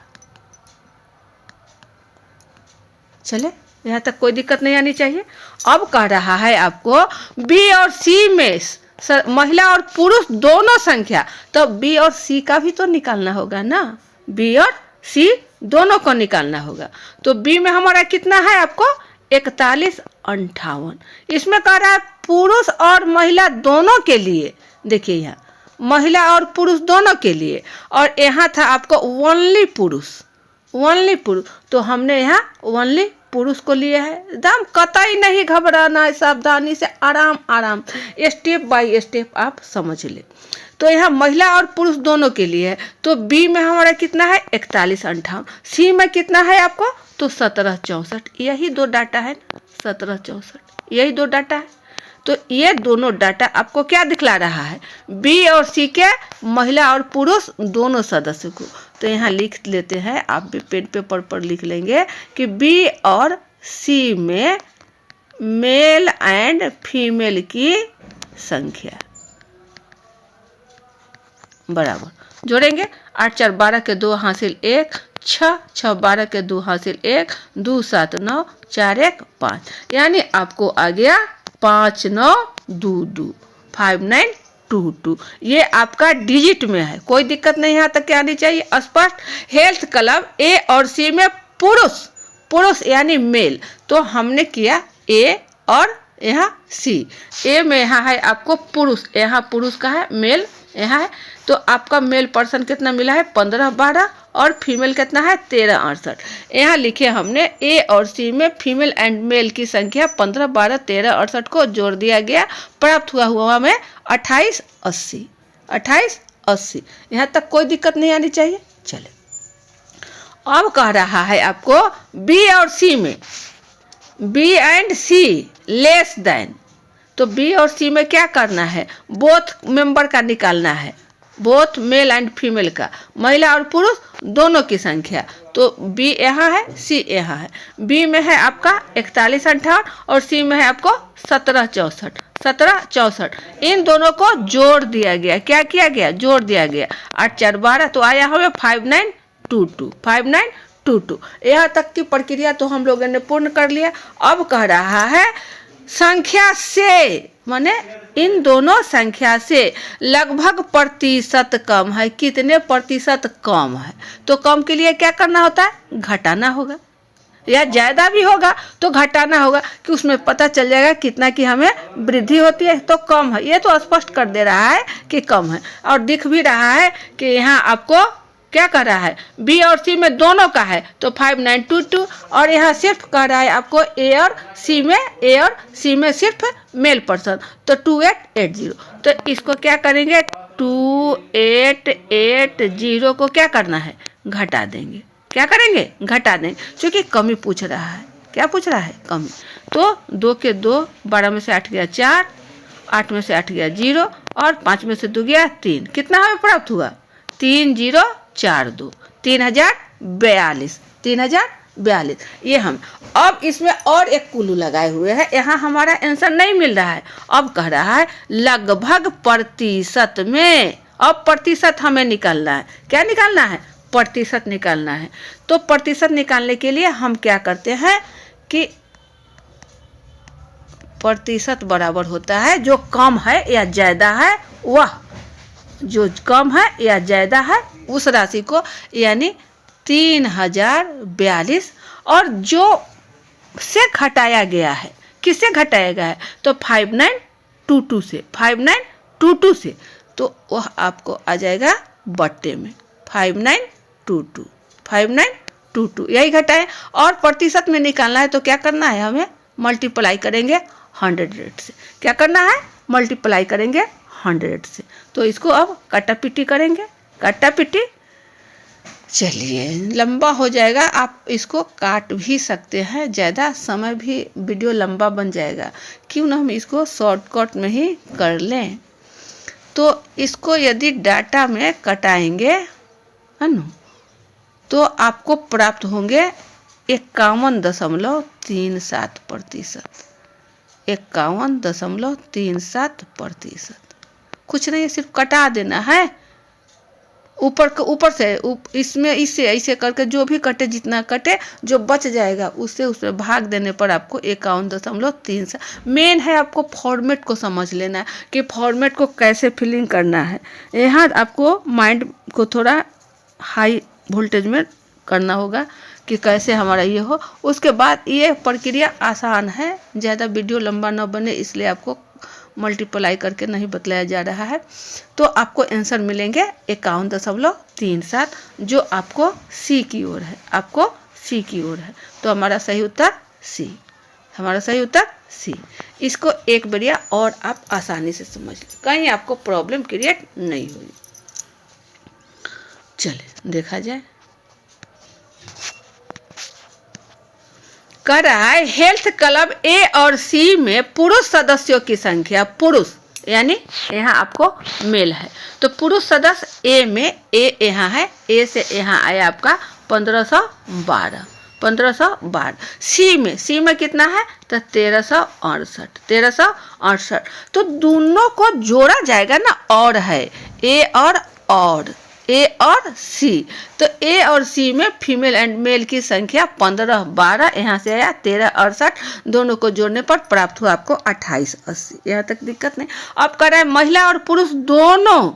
चले यहाँ तक कोई दिक्कत नहीं आनी चाहिए। अब कह रहा है आपको बी और सी में महिला और पुरुष दोनों संख्या, तो बी और सी का भी तो निकालना होगा ना, बी और सी दोनों को निकालना होगा। तो बी में हमारा कितना है आपको 41, 58। इसमें कह रहा है पुरुष और महिला दोनों के लिए, देखिए यहाँ महिला और पुरुष दोनों के लिए, और यहाँ था आपको ओनली पुरुष, तो हमने यहाँ ओनली पुरुष को लिए है। एकदम कतई नहीं घबराना है, सावधानी से आराम आराम स्टेप बाय स्टेप आप समझ ले। तो यहाँ महिला और पुरुष दोनों के लिए है। तो बी में हमारा कितना है 4158, सी में कितना है आपको तो 1764, यही दो डाटा है ना, 1764 यही दो डाटा है। तो ये दोनों डाटा आपको क्या दिखला रहा है, बी और सी के महिला और पुरुष दोनों सदस्य को। तो यहाँ लिख लेते हैं, आप भी पेन पेपर पर लिख लेंगे कि बी और सी में मेल एंड फीमेल की संख्या बराबर, जोड़ेंगे 8 4 12 के 2 हासिल 1, 6 6 12 के 2 हासिल 1, 2 7 9 4 1 5, यानी आपको आ गया 5 9 2 2 5922। ये आपका डिजिट में है, कोई दिक्कत नहीं यहाँ तक के आनी चाहिए स्पष्ट। हेल्थ क्लब ए और सी में पुरुष पुरुष यानी मेल, तो हमने किया ए और यहाँ सी। ए में यहाँ है आपको पुरुष, यहाँ पुरुष का है, मेल यहाँ है। तो आपका मेल पर्सन कितना मिला है 15 12 और फीमेल कितना है 13 68। यहाँ लिखे हमने ए और सी में फीमेल एंड मेल की संख्या 15 12 13 68 को जोड़ दिया गया, प्राप्त हुआ हमें 28 80 28 80। यहाँ तक कोई दिक्कत नहीं आनी चाहिए। चले अब कह रहा है आपको बी और सी में, B and C less than, तो बी और सी में क्या करना है, बोथ मेंबर का निकालना है, बोथ मेल एंड फीमेल का, महिला और पुरुष दोनों की संख्या। तो बी यहाँ है, सी यहाँ है। बी में है आपका 4158 और सी में है आपको 1764। इन दोनों को जोड़ दिया गया, क्या किया गया, जोड़ दिया गया। 8 4 12 तो आया हमें 5922। यहाँ तक की प्रक्रिया तो हम लोगों ने पूर्ण कर लिया। अब कह रहा है संख्या से, माने इन दोनों संख्या से लगभग प्रतिशत कम है, कितने प्रतिशत कम है। तो कम के लिए क्या करना होता है, घटाना होगा, या ज्यादा भी होगा तो घटाना होगा, कि उसमें पता चल जाएगा कितना की हमें वृद्धि होती है। तो कम है, ये तो स्पष्ट कर दे रहा है कि कम है, और दिख भी रहा है कि यहाँ आपको क्या कह रहा है, बी और सी में दोनों का है तो 5922, और यहाँ सिर्फ कह रहा है आपको ए और सी में सिर्फ मेल पर्सन, तो 2880। तो इसको क्या करेंगे, 2880 को क्या करना है, घटा देंगे। क्या करेंगे, घटा देंगे, क्योंकि कमी पूछ रहा है। क्या पूछ रहा है, कमी। तो 2 के 2, 12 में से 8 गया 4, 8 में से 8 गया 0, और 5 में से 2 गया 3। कितना हमें प्राप्त हुआ, 3042, 3042। ये हम अब इसमें और एक कुल्लू लगाए हुए हैं, यहाँ हमारा आंसर नहीं मिल रहा है। अब कह रहा है लगभग प्रतिशत में, अब प्रतिशत हमें निकालना है। क्या निकालना है, प्रतिशत निकालना है। तो प्रतिशत निकालने के लिए हम क्या करते हैं कि प्रतिशत बराबर होता है जो कम है या ज्यादा है, वह जो कम है या ज्यादा है उस राशि को, यानी 3042, और जो से घटाया गया है, किससे घटाया गया है, तो 5922 से, तो वह आपको आ जाएगा बट्टे में 5922, यही घटाए। और प्रतिशत में निकालना है तो क्या करना है, हमें मल्टीप्लाई करेंगे 100 से। क्या करना है, मल्टीप्लाई करेंगे 100 से। तो इसको अब काटापीटी करेंगे, काटापीटी। चलिए लंबा हो जाएगा, आप इसको काट भी सकते हैं, ज़्यादा समय भी वीडियो लंबा बन जाएगा, क्यों ना हम इसको शॉर्टकट में ही कर लें। तो इसको यदि डाटा में कटाएंगे है ना, तो आपको प्राप्त होंगे 51.37%। 51.37%। कुछ नहीं, सिर्फ कटा देना है ऊपर से, इसमें इससे ऐसे करके जो भी कटे, जितना कटे जो बच जाएगा उससे भाग देने पर आपको 51.37। मेन है आपको फॉर्मेट को समझ लेना है कि फॉर्मेट को कैसे फिलिंग करना है। यहाँ आपको माइंड को थोड़ा हाई वोल्टेज में करना होगा कि कैसे हमारा ये हो। उसके बाद ये प्रक्रिया आसान है, ज़्यादा वीडियो लंबा ना बने इसलिए आपको मल्टीप्लाई करके नहीं बतलाया जा रहा है। तो आपको आंसर मिलेंगे 51.37, जो आपको सी की ओर है, आपको सी की ओर है। तो हमारा सही उत्तर सी, हमारा सही उत्तर सी। इसको एक बढ़िया और आप आसानी से समझ लें, कहीं आपको प्रॉब्लम क्रिएट नहीं हुई। चले देखा जाए। कह रहा है हेल्थ क्लब ए और सी में पुरुष सदस्यों की संख्या, पुरुष यानी यहाँ आपको मेल है, तो पुरुष सदस्य ए में, ए यहाँ है, ए से यहाँ आया आपका 1512, 1512। सी में कितना है तो 1368, 1368। तो दोनों को जोड़ा जाएगा ना, और है ए और ए और सी। तो ए और सी में फीमेल एंड मेल की संख्या 1512, यहाँ से आया 1368, दोनों को जोड़ने पर प्राप्त हुआ आपको 2880। यहाँ तक दिक्कत नहीं। अब कह रहा है महिला और पुरुष दोनों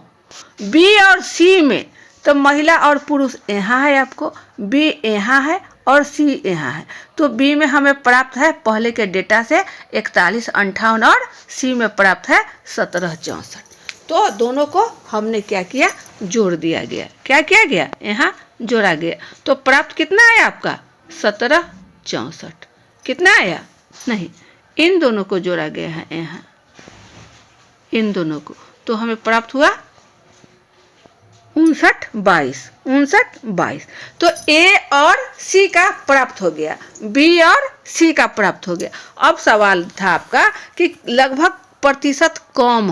बी और सी में, तो महिला और पुरुष यहाँ है आपको, बी यहाँ है और सी यहाँ है। तो बी में हमें प्राप्त है पहले के डेटा से 4158 और सी में प्राप्त है 1764। तो दोनों को हमने क्या किया, जोड़ दिया गया। क्या किया गया, यहाँ जोड़ा गया। तो प्राप्त कितना आया आपका 1764। कितना आया, नहीं, इन दोनों को जोड़ा गया है यहाँ, इन दोनों को, तो हमें प्राप्त हुआ 5922। तो ए और सी का प्राप्त हो गया, बी और सी का प्राप्त हो गया। अब सवाल था आपका कि लगभग प्रतिशत कम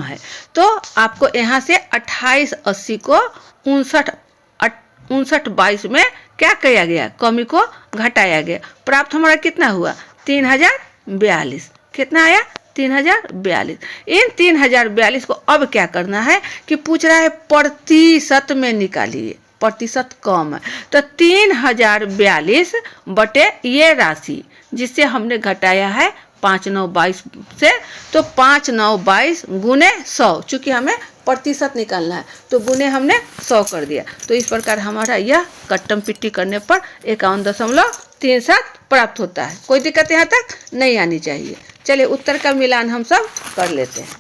है, तो आपको यहाँ से 2880 को 5922 में क्या किया गया, कमी को घटाया गया। प्राप्त हमारा कितना हुआ 3042। कितना आया 3042। इन 3042 को अब क्या करना है कि पूछ रहा है प्रतिशत में निकालिए, प्रतिशत कम है, तो 3042 बटे ये राशि जिससे हमने घटाया है 5922 से, तो 5922 गुने 100, चूंकि हमें प्रतिशत निकालना है तो गुने हमने 100 कर दिया। तो इस प्रकार हमारा यह कट्टम पिट्टी करने पर 51.37 प्राप्त होता है। कोई दिक्कत यहाँ तक नहीं आनी चाहिए। चलिए उत्तर का मिलान हम सब कर लेते हैं।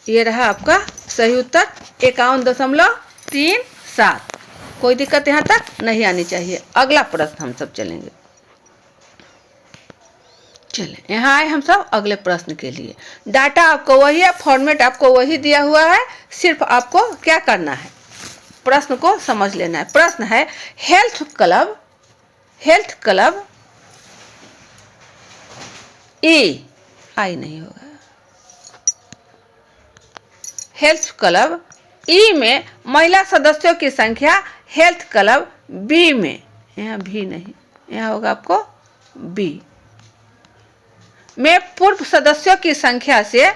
ये रहा आपका सही उत्तर 51.37। कोई दिक्कत यहाँ तक नहीं आनी चाहिए। अगला प्रश्न हम सब चलेंगे। चले यहाँ आए हम सब अगले प्रश्न के लिए। डाटा आपको वही है, फॉर्मेट आपको वही दिया हुआ है, सिर्फ आपको क्या करना है, प्रश्न को समझ लेना है। प्रश्न है हेल्थ क्लब ए, आई नहीं होगा, हेल्थ क्लब ई में महिला सदस्यों की संख्या हेल्थ क्लब बी में, यहाँ भी नहीं, यहाँ होगा आपको बी में पूर्व सदस्यों की संख्या से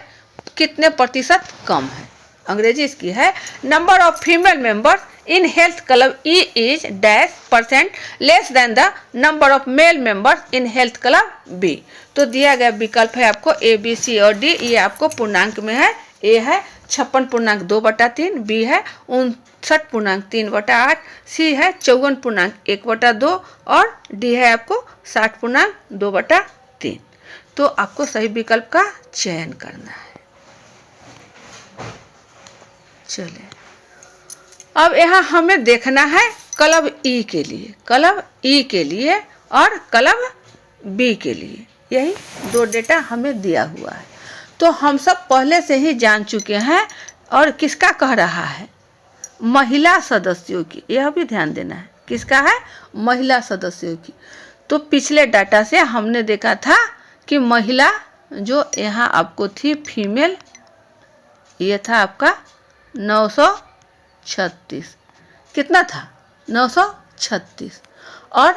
कितने प्रतिशत कम है। अंग्रेजी इसकी है number of female members in health club E is dash % less than the number of male members in health club B. तो दिया गया विकल्प है आपको ए बी सी और डी। ये आपको पूर्णांक में है, ए है 56.2/3, बी है 59.3/8, सी है 54.1/2 और डी है आपको 60.2/3। तो आपको सही विकल्प का चयन करना है। चलिए अब यहाँ हमें देखना है क्लब ई के लिए, क्लब ई के लिए और क्लब बी के लिए। यही दो डेटा हमें दिया हुआ है, तो हम सब पहले से ही जान चुके हैं। और किसका कह रहा है, महिला सदस्यों की, यह भी ध्यान देना है, किसका है, महिला सदस्यों की। तो पिछले डाटा से हमने देखा था कि महिला जो यहाँ आपको थी फीमेल, ये था आपका 936, कितना था 936। और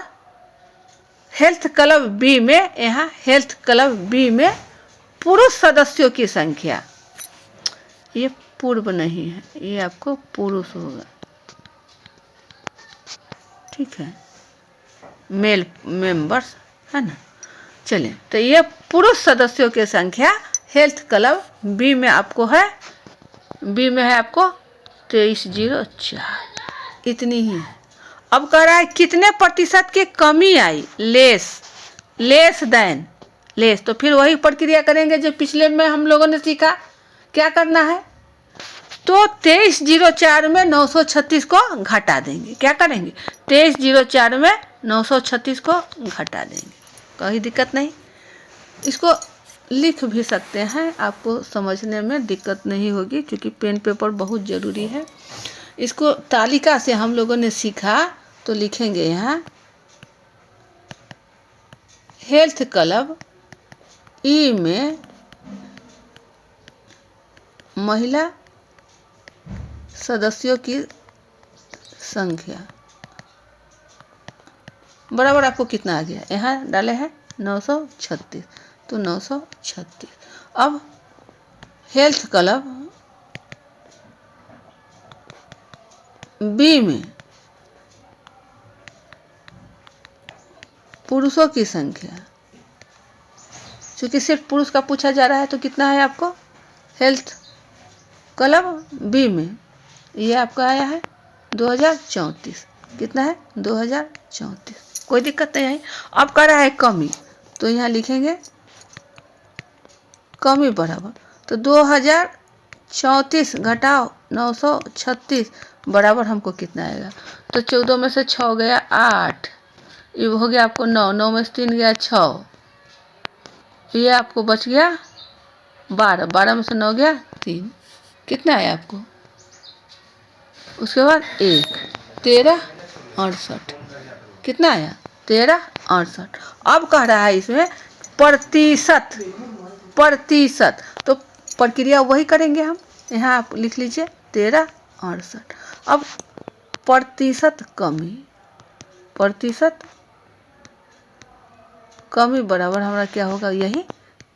हेल्थ क्लब बी में, यहाँ हेल्थ क्लब बी में पुरुष सदस्यों की संख्या, ये पूर्व नहीं है, ये आपको पुरुष होगा, ठीक है, मेल मेंबर्स है ना। चलिए तो ये पुरुष सदस्यों की संख्या हेल्थ क्लब बी में आपको है, बी में है आपको 2304, इतनी ही है। अब कह रहा है कितने प्रतिशत की कमी आई, लेस देन, तो फिर वही प्रक्रिया करेंगे जो पिछले में हम लोगों ने सीखा। क्या करना है, तो 2304 में 936 को घटा देंगे। क्या करेंगे? 2304 में 936 को घटा देंगे। कोई दिक्कत नहीं। इसको लिख भी सकते हैं, आपको समझने में दिक्कत नहीं होगी, क्योंकि पेन पेपर बहुत ज़रूरी है। इसको तालिका से हम लोगों ने सीखा, तो लिखेंगे यहाँ हेल्थ क्लब ई में महिला सदस्यों की संख्या बराबर आपको कितना आ गया? यहाँ डाले हैं 936, तो 936। अब हेल्थ क्लब बी में पुरुषों की संख्या, क्योंकि सिर्फ पुरुष का पूछा जा रहा है, तो कितना है आपको? हेल्थ क्लब बी में ये आपका आया है 2034। कितना है? 2034। कोई दिक्कत नहीं है। अब कह रहा है कमी, तो यहाँ लिखेंगे कमी बराबर, तो 2034 घटाओ 936 बराबर हमको कितना आएगा? तो 14 में से 6 गया 8, ये हो गया आपको 9, 9 में से 3 गया 6, ये आपको बच गया 12, 12 में से 9 गया 3। कितना आया आपको? उसके बाद 1, 13, 68। कितना आया? 13, 68। अब कह रहा है इसमें प्रतिशत, प्रतिशत, तो प्रक्रिया वही करेंगे हम। यहाँ आप लिख लीजिए 13, 68। अब प्रतिशत कमी, प्रतिशत कमी बराबर हमारा क्या होगा? यही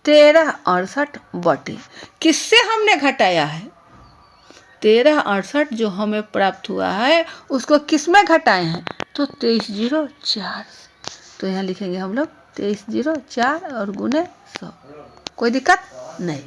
13, 68 बटे किससे हमने घटाया है? 13, 68 जो हमें प्राप्त हुआ है उसको किस में घटाए हैं? तो 2304। तो यहाँ लिखेंगे हम लोग 2304 और गुने 100। कोई दिक्कत नहीं,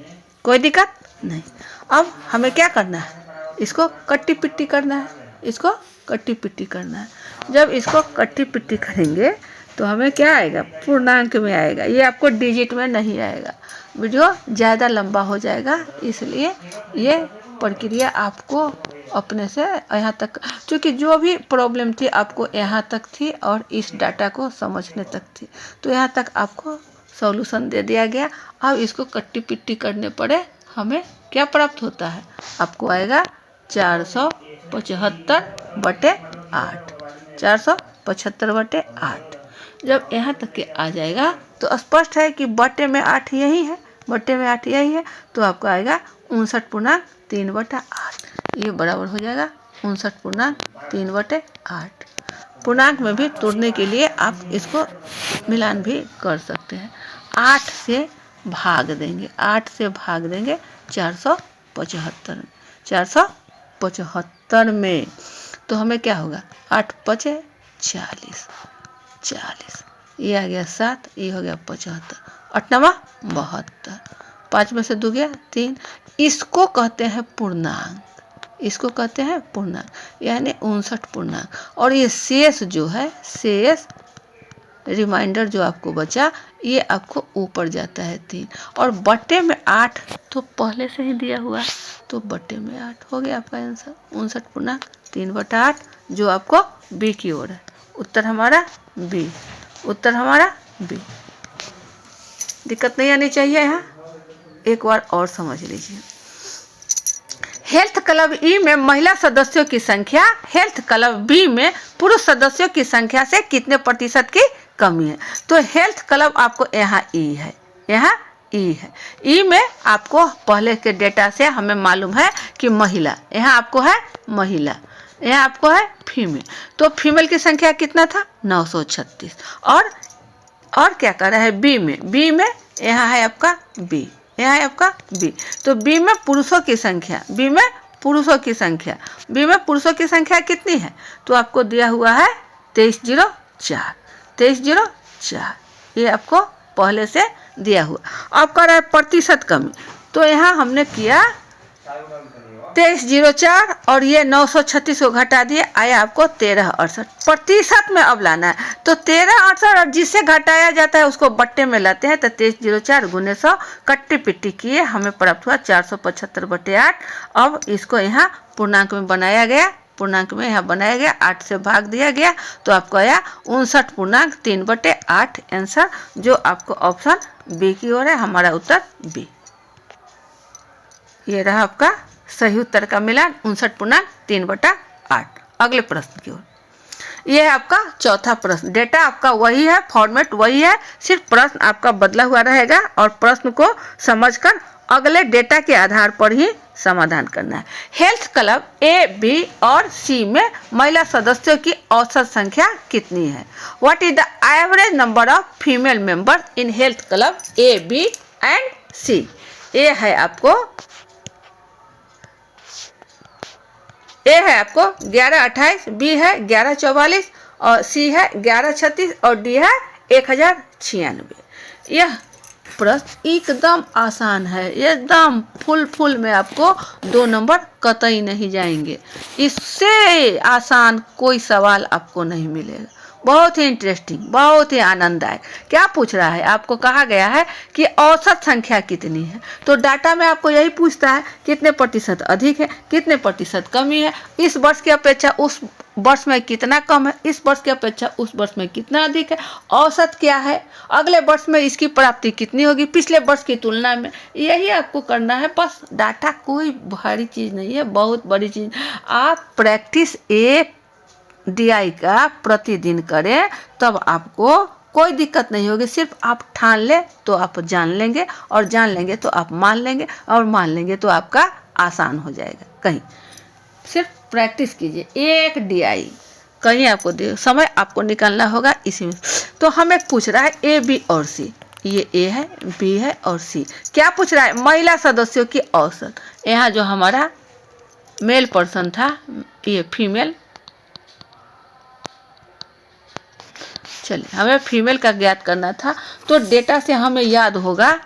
कोई दिक्कत नहीं। अब हमें क्या करना है? इसको कट्टी पिट्टी करना है, इसको कट्टी पिट्टी करना है। जब इसको कट्टी पिट्टी करेंगे तो हमें क्या आएगा? पूर्णांक में आएगा। ये आपको डिजिट में नहीं आएगा। वीडियो ज़्यादा लंबा हो जाएगा, इसलिए ये प्रक्रिया आपको अपने से यहाँ तक, क्योंकि जो भी प्रॉब्लम थी आपको यहाँ तक थी और इस डाटा को समझने तक थी, तो यहाँ तक आपको सॉल्यूशन दे दिया गया। अब इसको कट्टी पिट्टी करने पड़े, हमें क्या प्राप्त होता है? आपको आएगा 475 बटे 8, 475 बटे 8। जब यहाँ तक के आ जाएगा तो स्पष्ट है कि बटे में 8 यही है, बटे में 8 यही है, तो आपको आएगा 59.3 बटा 8। ये बराबर हो जाएगा 59.3 बटे 8। पूर्णांक में भी तोड़ने के लिए आप इसको मिलान भी कर सकते हैं। 8 से भाग देंगे, 8 से भाग देंगे 475 में, तो हमें क्या होगा? 8 पचे 40, 40, ये आ गया 7, ये हो गया 75, 8 9 72, 5 में से 2 गया 3। इसको कहते हैं पूर्णांक, इसको कहते हैं पूर्णांक, यानी 59 पूर्णांक। और ये शेष जो है, शेष रिमाइंडर जो आपको बचा, ये आपको ऊपर जाता है 3, और बटे में 8 तो पहले से ही दिया हुआ है, तो बटे में 8 हो गया आपका आंसर 59.3 बटा 8, जो आपको बी की ओर है। उत्तर हमारा बी, उत्तर हमारा बी। दिक्कत नहीं आनी चाहिए। यहाँ एक बार और समझ लीजिए। हेल्थ क्लब ई में महिला सदस्यों की संख्या हेल्थ क्लब बी में पुरुष सदस्यों की संख्या से कितने प्रतिशत की कमी है? तो हेल्थ क्लब आपको यहाँ ई है, यहाँ ई है। ई में आपको पहले के डेटा से हमें मालूम है कि महिला, यहाँ आपको है महिला, यहाँ आपको है फीमेल। तो फीमेल की संख्या कितना था? 936। और क्या कर रहा है? बी में, बी में यहाँ है आपका बी, यहाँ है आपका बी। तो बी में पुरुषों की संख्या, बी में पुरुषों की संख्या, बी में पुरुषों की संख्या कितनी है? तो आपको दिया हुआ है 2304, 2304, ये आपको पहले से दिया हुआ। अब कर रहा है प्रतिशत कमी, तो यहाँ हमने किया 2304 और ये 936 को घटा दिए, आया आपको 1368। प्रतिशत में अब लाना है तो 1368 और जिससे घटाया जाता है उसको बट्टे में लाते हैं। तो 2304 गुने 100 कट्टी पिट्टी किए, हमें प्राप्त हुआ 475/8। अब इसको यहाँ पूर्णांक में बनाया गया, पूर्णांक में यहाँ बनाया गया, 8 से भाग दिया गया तो आपको आया 59.3/8 आंसर, जो आपको ऑप्शन बी की ओर है। हमारा उत्तर बी। ये रहा आपका सही उत्तर का मिलान 59.3/8। अगले प्रश्न की ओर। यह है आपका चौथा प्रश्न। डेटा आपका वही है, फॉर्मेट वही है, सिर्फ प्रश्न आपका बदला हुआ रहेगा और प्रश्न को समझकर अगले डेटा के आधार पर ही समाधान करना है। हेल्थ क्लब ए, बी और सी में महिला सदस्यों की औसत संख्या कितनी है? What is the average number of female member in health club A, B and C? A है आपको 1128, बी है 1144 और सी है 1136 और डी है 1096। यह प्रश्न एकदम आसान है, एकदम फुल में आपको 2 नंबर कतई नहीं जाएंगे। इससे आसान कोई सवाल आपको नहीं मिलेगा। बहुत ही इंटरेस्टिंग, बहुत ही आनंददायक। क्या पूछ रहा है? आपको कहा गया है कि औसत संख्या कितनी है, तो डाटा में आपको यही पूछता है कितने प्रतिशत अधिक है, कितने प्रतिशत कमी है, इस वर्ष की अपेक्षा उस वर्ष में कितना कम है, इस वर्ष की अपेक्षा उस वर्ष में कितना अधिक है, औसत क्या है, अगले वर्ष में इसकी प्राप्ति कितनी होगी पिछले वर्ष की तुलना में। यही आपको करना है बस। डाटा कोई भारी चीज़ नहीं है, बहुत बड़ी चीज़। आप प्रैक्टिस एक DI का प्रतिदिन करें तब आपको कोई दिक्कत नहीं होगी। सिर्फ आप ठान ले तो आप जान लेंगे और जान लेंगे तो आप मान लेंगे और मान लेंगे तो आपका आसान हो जाएगा। कहीं सिर्फ प्रैक्टिस कीजिए, एक DI कहीं आपको समय आपको निकालना होगा इसी में। तो हमें पूछ रहा है ए, बी और सी। ये ए है, बी है और सी। क्या पूछ रहा है? महिला सदस्यों की औसत। यहाँ जो हमारा मेल पर्सन था, ये फीमेल, चलिए हमें फीमेल का ज्ञात करना था। तो डेटा से हमें याद होगा,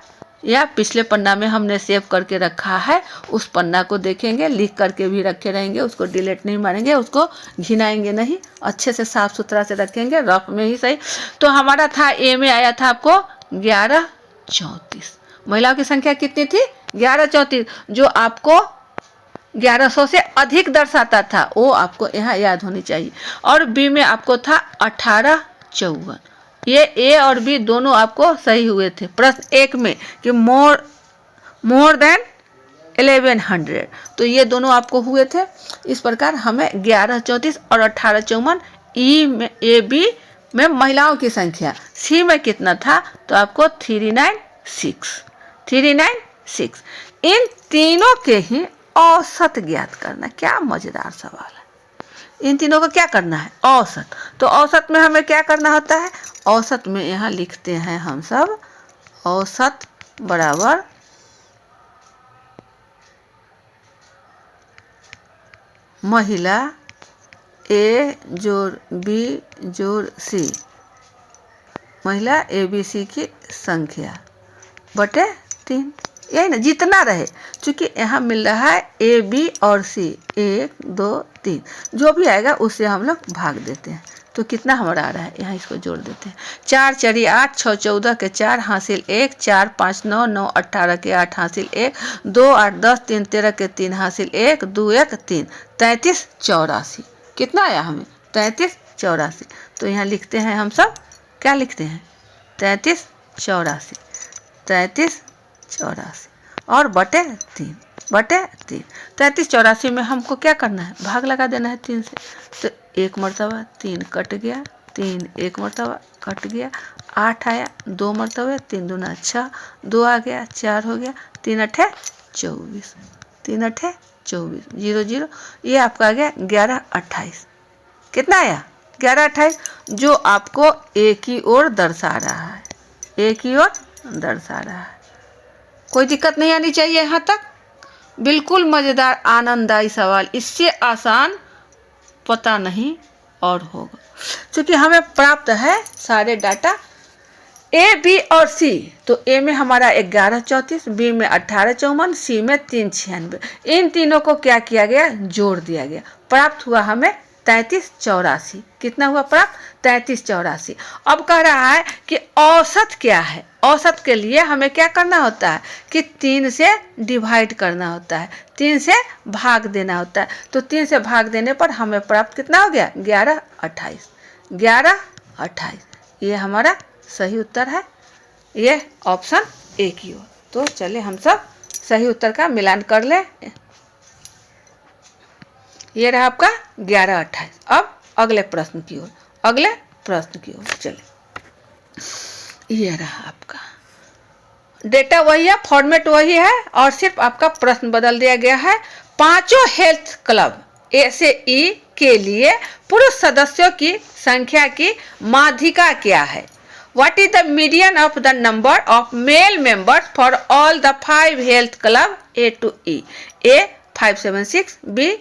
या पिछले पन्ना में हमने सेव करके रखा है, उस पन्ना को देखेंगे, लिख करके भी रखे रहेंगे, उसको डिलीट नहीं मारेंगे, उसको घिनाएंगे नहीं, अच्छे से साफ सुथरा से रखेंगे, रफ में ही सही। तो हमारा था ए में आया था आपको 1134। महिलाओं की संख्या कितनी थी? 1134, जो आपको 1100 से अधिक दर्शाता था, वो आपको यहाँ याद होनी चाहिए। और बी में आपको था 1854। ये ए और बी दोनों आपको सही हुए थे प्रश्न एक में कि मोर देन 1100, तो ये दोनों आपको हुए थे। इस प्रकार हमें 1134 और 1854 ई में, ए बी में महिलाओं की संख्या। सी में कितना था? तो आपको 396। इन तीनों के ही औसत ज्ञात करना। क्या मजेदार सवाल है। इन तीनों को क्या करना है? औसत। तो औसत में हमें क्या करना होता है? औसत में यहाँ लिखते हैं हम सब, औसत बराबर महिला ए जोड़ बी जोड़ सी, महिला ABC की संख्या बटे 3। यही ना, जितना रहे, चूंकि यहाँ मिल रहा है ए, बी और सी, 1 2 3, जो भी आएगा उससे हम लोग भाग देते हैं। तो कितना हमारा आ रहा है, यहाँ इसको जोड़ देते हैं। 4 4 8, 6 14 के 4 हासिल 1, 4 5 9 9 18 के 8 हासिल 1, 2 8 10 3 13 के 3 हासिल 1, 2 1 3, 33 84। कितना आया हमें? 33 84। तो यहाँ लिखते हैं हम सब, क्या लिखते हैं? 33 84 और बटे 3। 33 84 में हमको क्या करना है? भाग लगा देना है 3 से। तो 1 मरतबा 3 कट गया, 3 1 मरतबा कट गया, 8 आया, 2 मरतबा 3 दूना 6, 2 आ गया, 4 हो गया, 3 8 24, 3 8 24, 0 0। ये आपका आ गया 11 28। कितना आया? 11 28, जो आपको एक ही ओर दर्शा रहा है, एक ही ओर दर्शा रहा है। कोई दिक्कत नहीं आनी चाहिए यहाँ तक। बिल्कुल मज़ेदार आनंददायी सवाल, इससे आसान पता नहीं और होगा। क्योंकि हमें प्राप्त है सारे डाटा ए, बी और सी। तो ए में हमारा 1134, बी में 1854, सी में 396। इन तीनों को क्या किया गया, जोड़ दिया गया। प्राप्त हुआ हमें 3384। कितना हुआ प्राप्त, 3384। अब कह रहा है कि औसत क्या है। औसत के लिए हमें क्या करना होता है कि 3 से डिवाइड करना होता है, 3 से भाग देना होता है। तो 3 से भाग देने पर हमें प्राप्त कितना हो गया, 1128। 1128 ये हमारा सही उत्तर है। ये ऑप्शन ए की ओर। तो चलिए हम सब सही उत्तर का मिलान कर ले। ये रहा आपका 1128। अब अगले प्रश्न की ओर, अगले प्रश्न की ओर चले। ये रहा आपका डेटा वही है, फॉर्मेट वही है, और सिर्फ आपका प्रश्न बदल दिया गया है। पांचों हेल्थ क्लब ए से ई के लिए पुरुष सदस्यों की संख्या की माध्यिका क्या है? What is the median of the number of male members for all the 5 health club A to E? A 576, B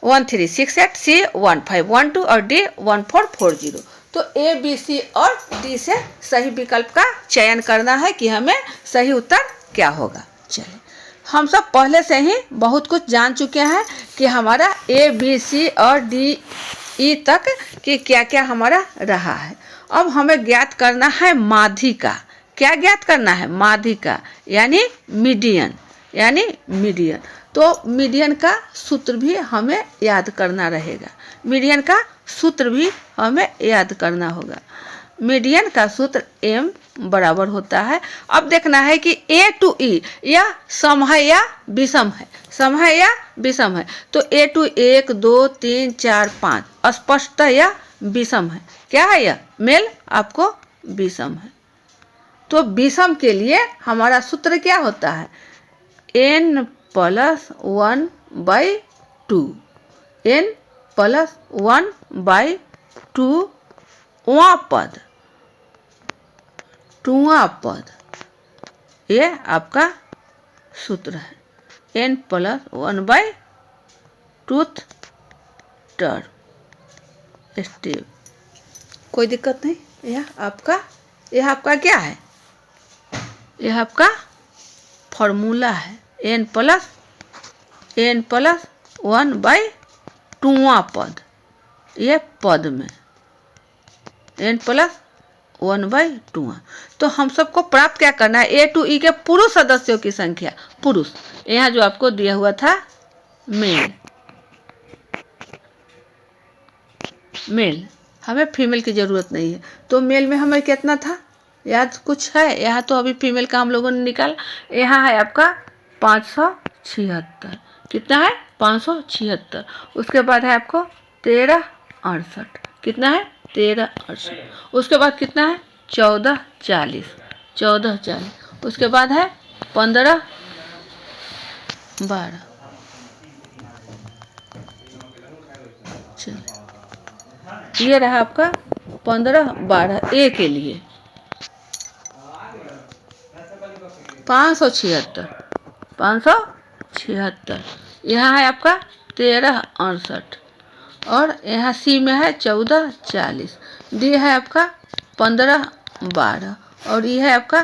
1368, C 1512 और D 1440। तो ए, बी, सी और डी से सही विकल्प का चयन करना है कि हमें सही उत्तर क्या होगा। चलिए, हम सब पहले से ही बहुत कुछ जान चुके हैं कि हमारा ए, बी, सी और डी, ई तक कि क्या क्या हमारा रहा है। अब हमें ज्ञात करना है माध्यिका। क्या ज्ञात करना है, माध्यिका यानी मीडियन, यानी मीडियन। तो मीडियन का सूत्र भी हमें याद करना रहेगा, मीडियन का सूत्र भी हमें याद करना होगा। मीडियन का सूत्र m बराबर होता है। अब देखना है कि ए टू ई यह सम है या विषम है, सम है या विषम है। तो ए टू 1 2 3 4 5 स्पष्टतः यह विषम है। क्या है यह, मेल आपको विषम है। तो विषम के लिए हमारा सूत्र क्या होता है, n + 1/2, n + 1/2 पद, टूवा पद, ये आपका सूत्र है। n + 1/2 टर्म स्टेप, कोई दिक्कत नहीं। यह आपका क्या है, यह आपका फॉर्मूला है। n + 1/2 पद, ये पद में n + 1/2। तो हम सबको प्राप्त क्या करना है, ए टू ई के पुरुष सदस्यों की संख्या। पुरुष यहाँ जो आपको दिया हुआ था मेल, मेल, हमें फीमेल की जरूरत नहीं है। तो मेल में हमें कितना था, याद कुछ है? यहाँ तो अभी फीमेल का हम लोगों ने निकाला। यहाँ है आपका 576। कितना है, 576। उसके बाद है आपको 1368। कितना है, 1368। उसके बाद कितना है, 1440, 1440। उसके बाद है 1512। चलिए, ये रहा आपका 1512 ए के लिए 576, 576। यहाँ है आपका 1368 और यहाँ सी में है 1440, डी है आपका 1512 और ये है आपका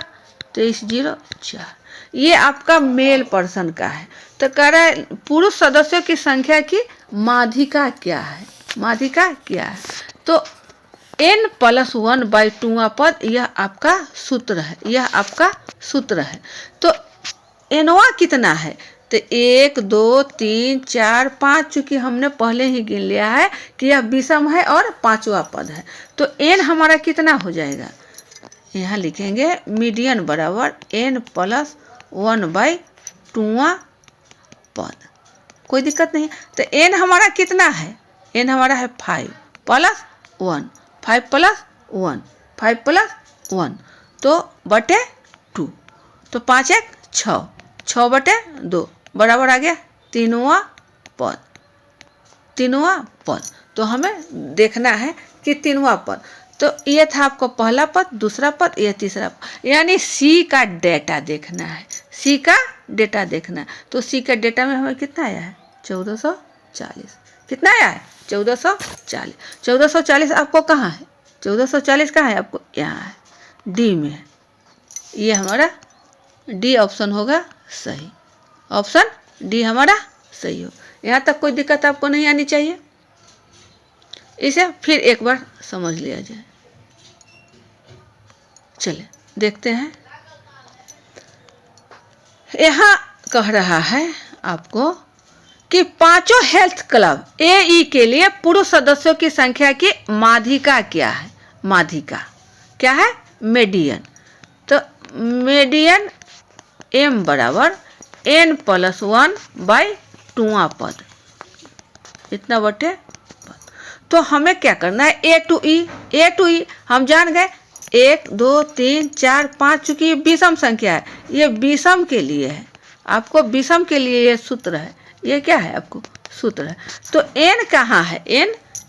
2304। ये आपका मेल पर्सन का है। तो कह रहा है पुरुष सदस्यों की संख्या की माध्यिका क्या है, माध्यिका क्या है? तो n + 1/2 पद, यह आपका सूत्र है, यह आपका सूत्र है। तो एनवा कितना है, तो 1 2 3 4 5, चूंकि हमने पहले ही गिन लिया है कि यह विषम है और 5वां पद है। तो n हमारा कितना हो जाएगा, यहाँ लिखेंगे मीडियन बराबर n + 1/2 पद। कोई दिक्कत नहीं। तो n हमारा कितना है, n हमारा है 5 + 1, 5 + 1, 5 + 1 तो बटे 2। तो 5 1 6, 6/2 बराबर आ गया 3वां पद, 3वां पद। तो हमें देखना है कि 3वां पद। तो ये था आपको पहला पद, दूसरा पद, ये तीसरा पद, यानी सी का डेटा देखना है, सी का डेटा देखना है। तो सी का डेटा में हमें कितना आया है, 1440। कितना आया है, 1440। 1440 आपको कहाँ है, 1440 कहाँ है आपको, यहाँ है। डी में है। ये हमारा डी ऑप्शन होगा सही। ऑप्शन डी हमारा सही हो। यहाँ तक कोई दिक्कत आपको नहीं आनी चाहिए। इसे फिर एक बार समझ लिया जाए। चलिए देखते हैं। यहाँ कह रहा है आपको कि पांचों हेल्थ क्लब एई के लिए पुरुष सदस्यों की संख्या की माध्यिका क्या है। माध्यिका क्या है? मेडियन। तो मेडियन m बराबर n+1/2 पद, इतना बटे पद। तो हमें क्या करना है? ए टू ई हम जान गए। 1 2 3 4 5, चूंकि ये विषम संख्या है, ये विषम के लिए है। आपको विषम के लिए ये सूत्र है। ये क्या है? आपको सूत्र है। तो n कहाँ है?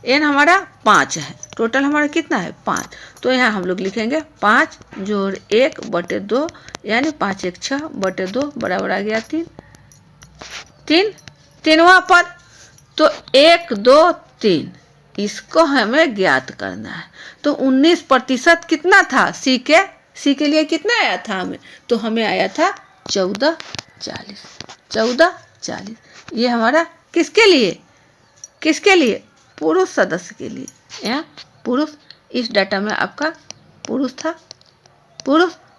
n हमारा 5 है। टोटल हमारा कितना है? 5। तो यहाँ हम लोग लिखेंगे 5 जोड़ 1/2, यानी 5 1 6/2 बराबर आ गया 3। तीनवां पद। तो 1 2 3 इसको हमें ज्ञात करना है। तो 19% कितना था? सी के लिए कितना आया था हमें? तो हमें आया था 1440। ये हमारा किसके लिए? पुरुष सदस्य के लिए। यहाँ पुरुष, इस डाटा में आपका पुरुष था।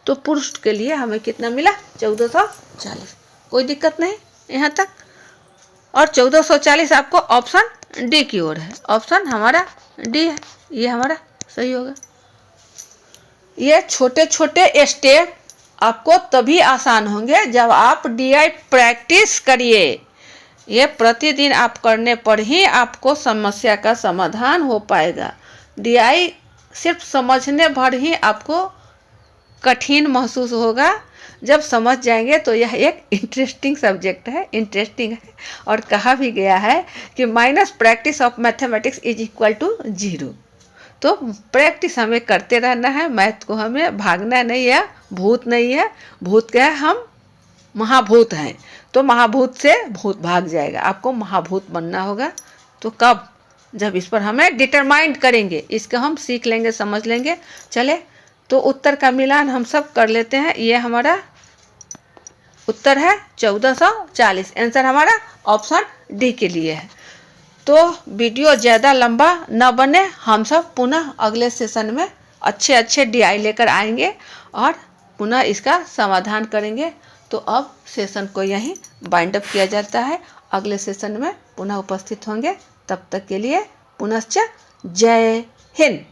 तो पुरुष के लिए हमें कितना मिला? 1440। कोई दिक्कत नहीं यहाँ तक। और 1440 आपको ऑप्शन डी की ओर है। ऑप्शन हमारा डी है। ये हमारा सही होगा। ये छोटे छोटे स्टेप आपको तभी आसान होंगे जब आप डीआई प्रैक्टिस करिए। ये प्रतिदिन आप करने पर ही आपको समस्या का समाधान हो पाएगा। डीआई सिर्फ समझने भर ही आपको कठिन महसूस होगा। जब समझ जाएंगे तो यह एक इंटरेस्टिंग सब्जेक्ट है, इंटरेस्टिंग है। और कहा भी गया है कि minus practice of mathematics is equal to 0। तो प्रैक्टिस हमें करते रहना है। मैथ को हमें भागना नहीं है, भूत नहीं है। भूत क्या है? हम महाभूत हैं। तो महाभूत से भूत भाग जाएगा। आपको महाभूत बनना होगा। तो कब? जब इस पर हमें डिटरमाइंड करेंगे, इसको हम सीख लेंगे, समझ लेंगे। चले तो उत्तर का मिलान हम सब कर लेते हैं। ये हमारा उत्तर है 1440। आंसर हमारा ऑप्शन डी के लिए है। तो वीडियो ज़्यादा लंबा न बने, हम सब पुनः अगले सेशन में अच्छे डीआई लेकर आएंगे और पुनः इसका समाधान करेंगे। तो अब सेशन को यहीं बाइंड अप किया जाता है। अगले सेशन में पुनः उपस्थित होंगे। तब तक के लिए पुनश्च जय हिंद।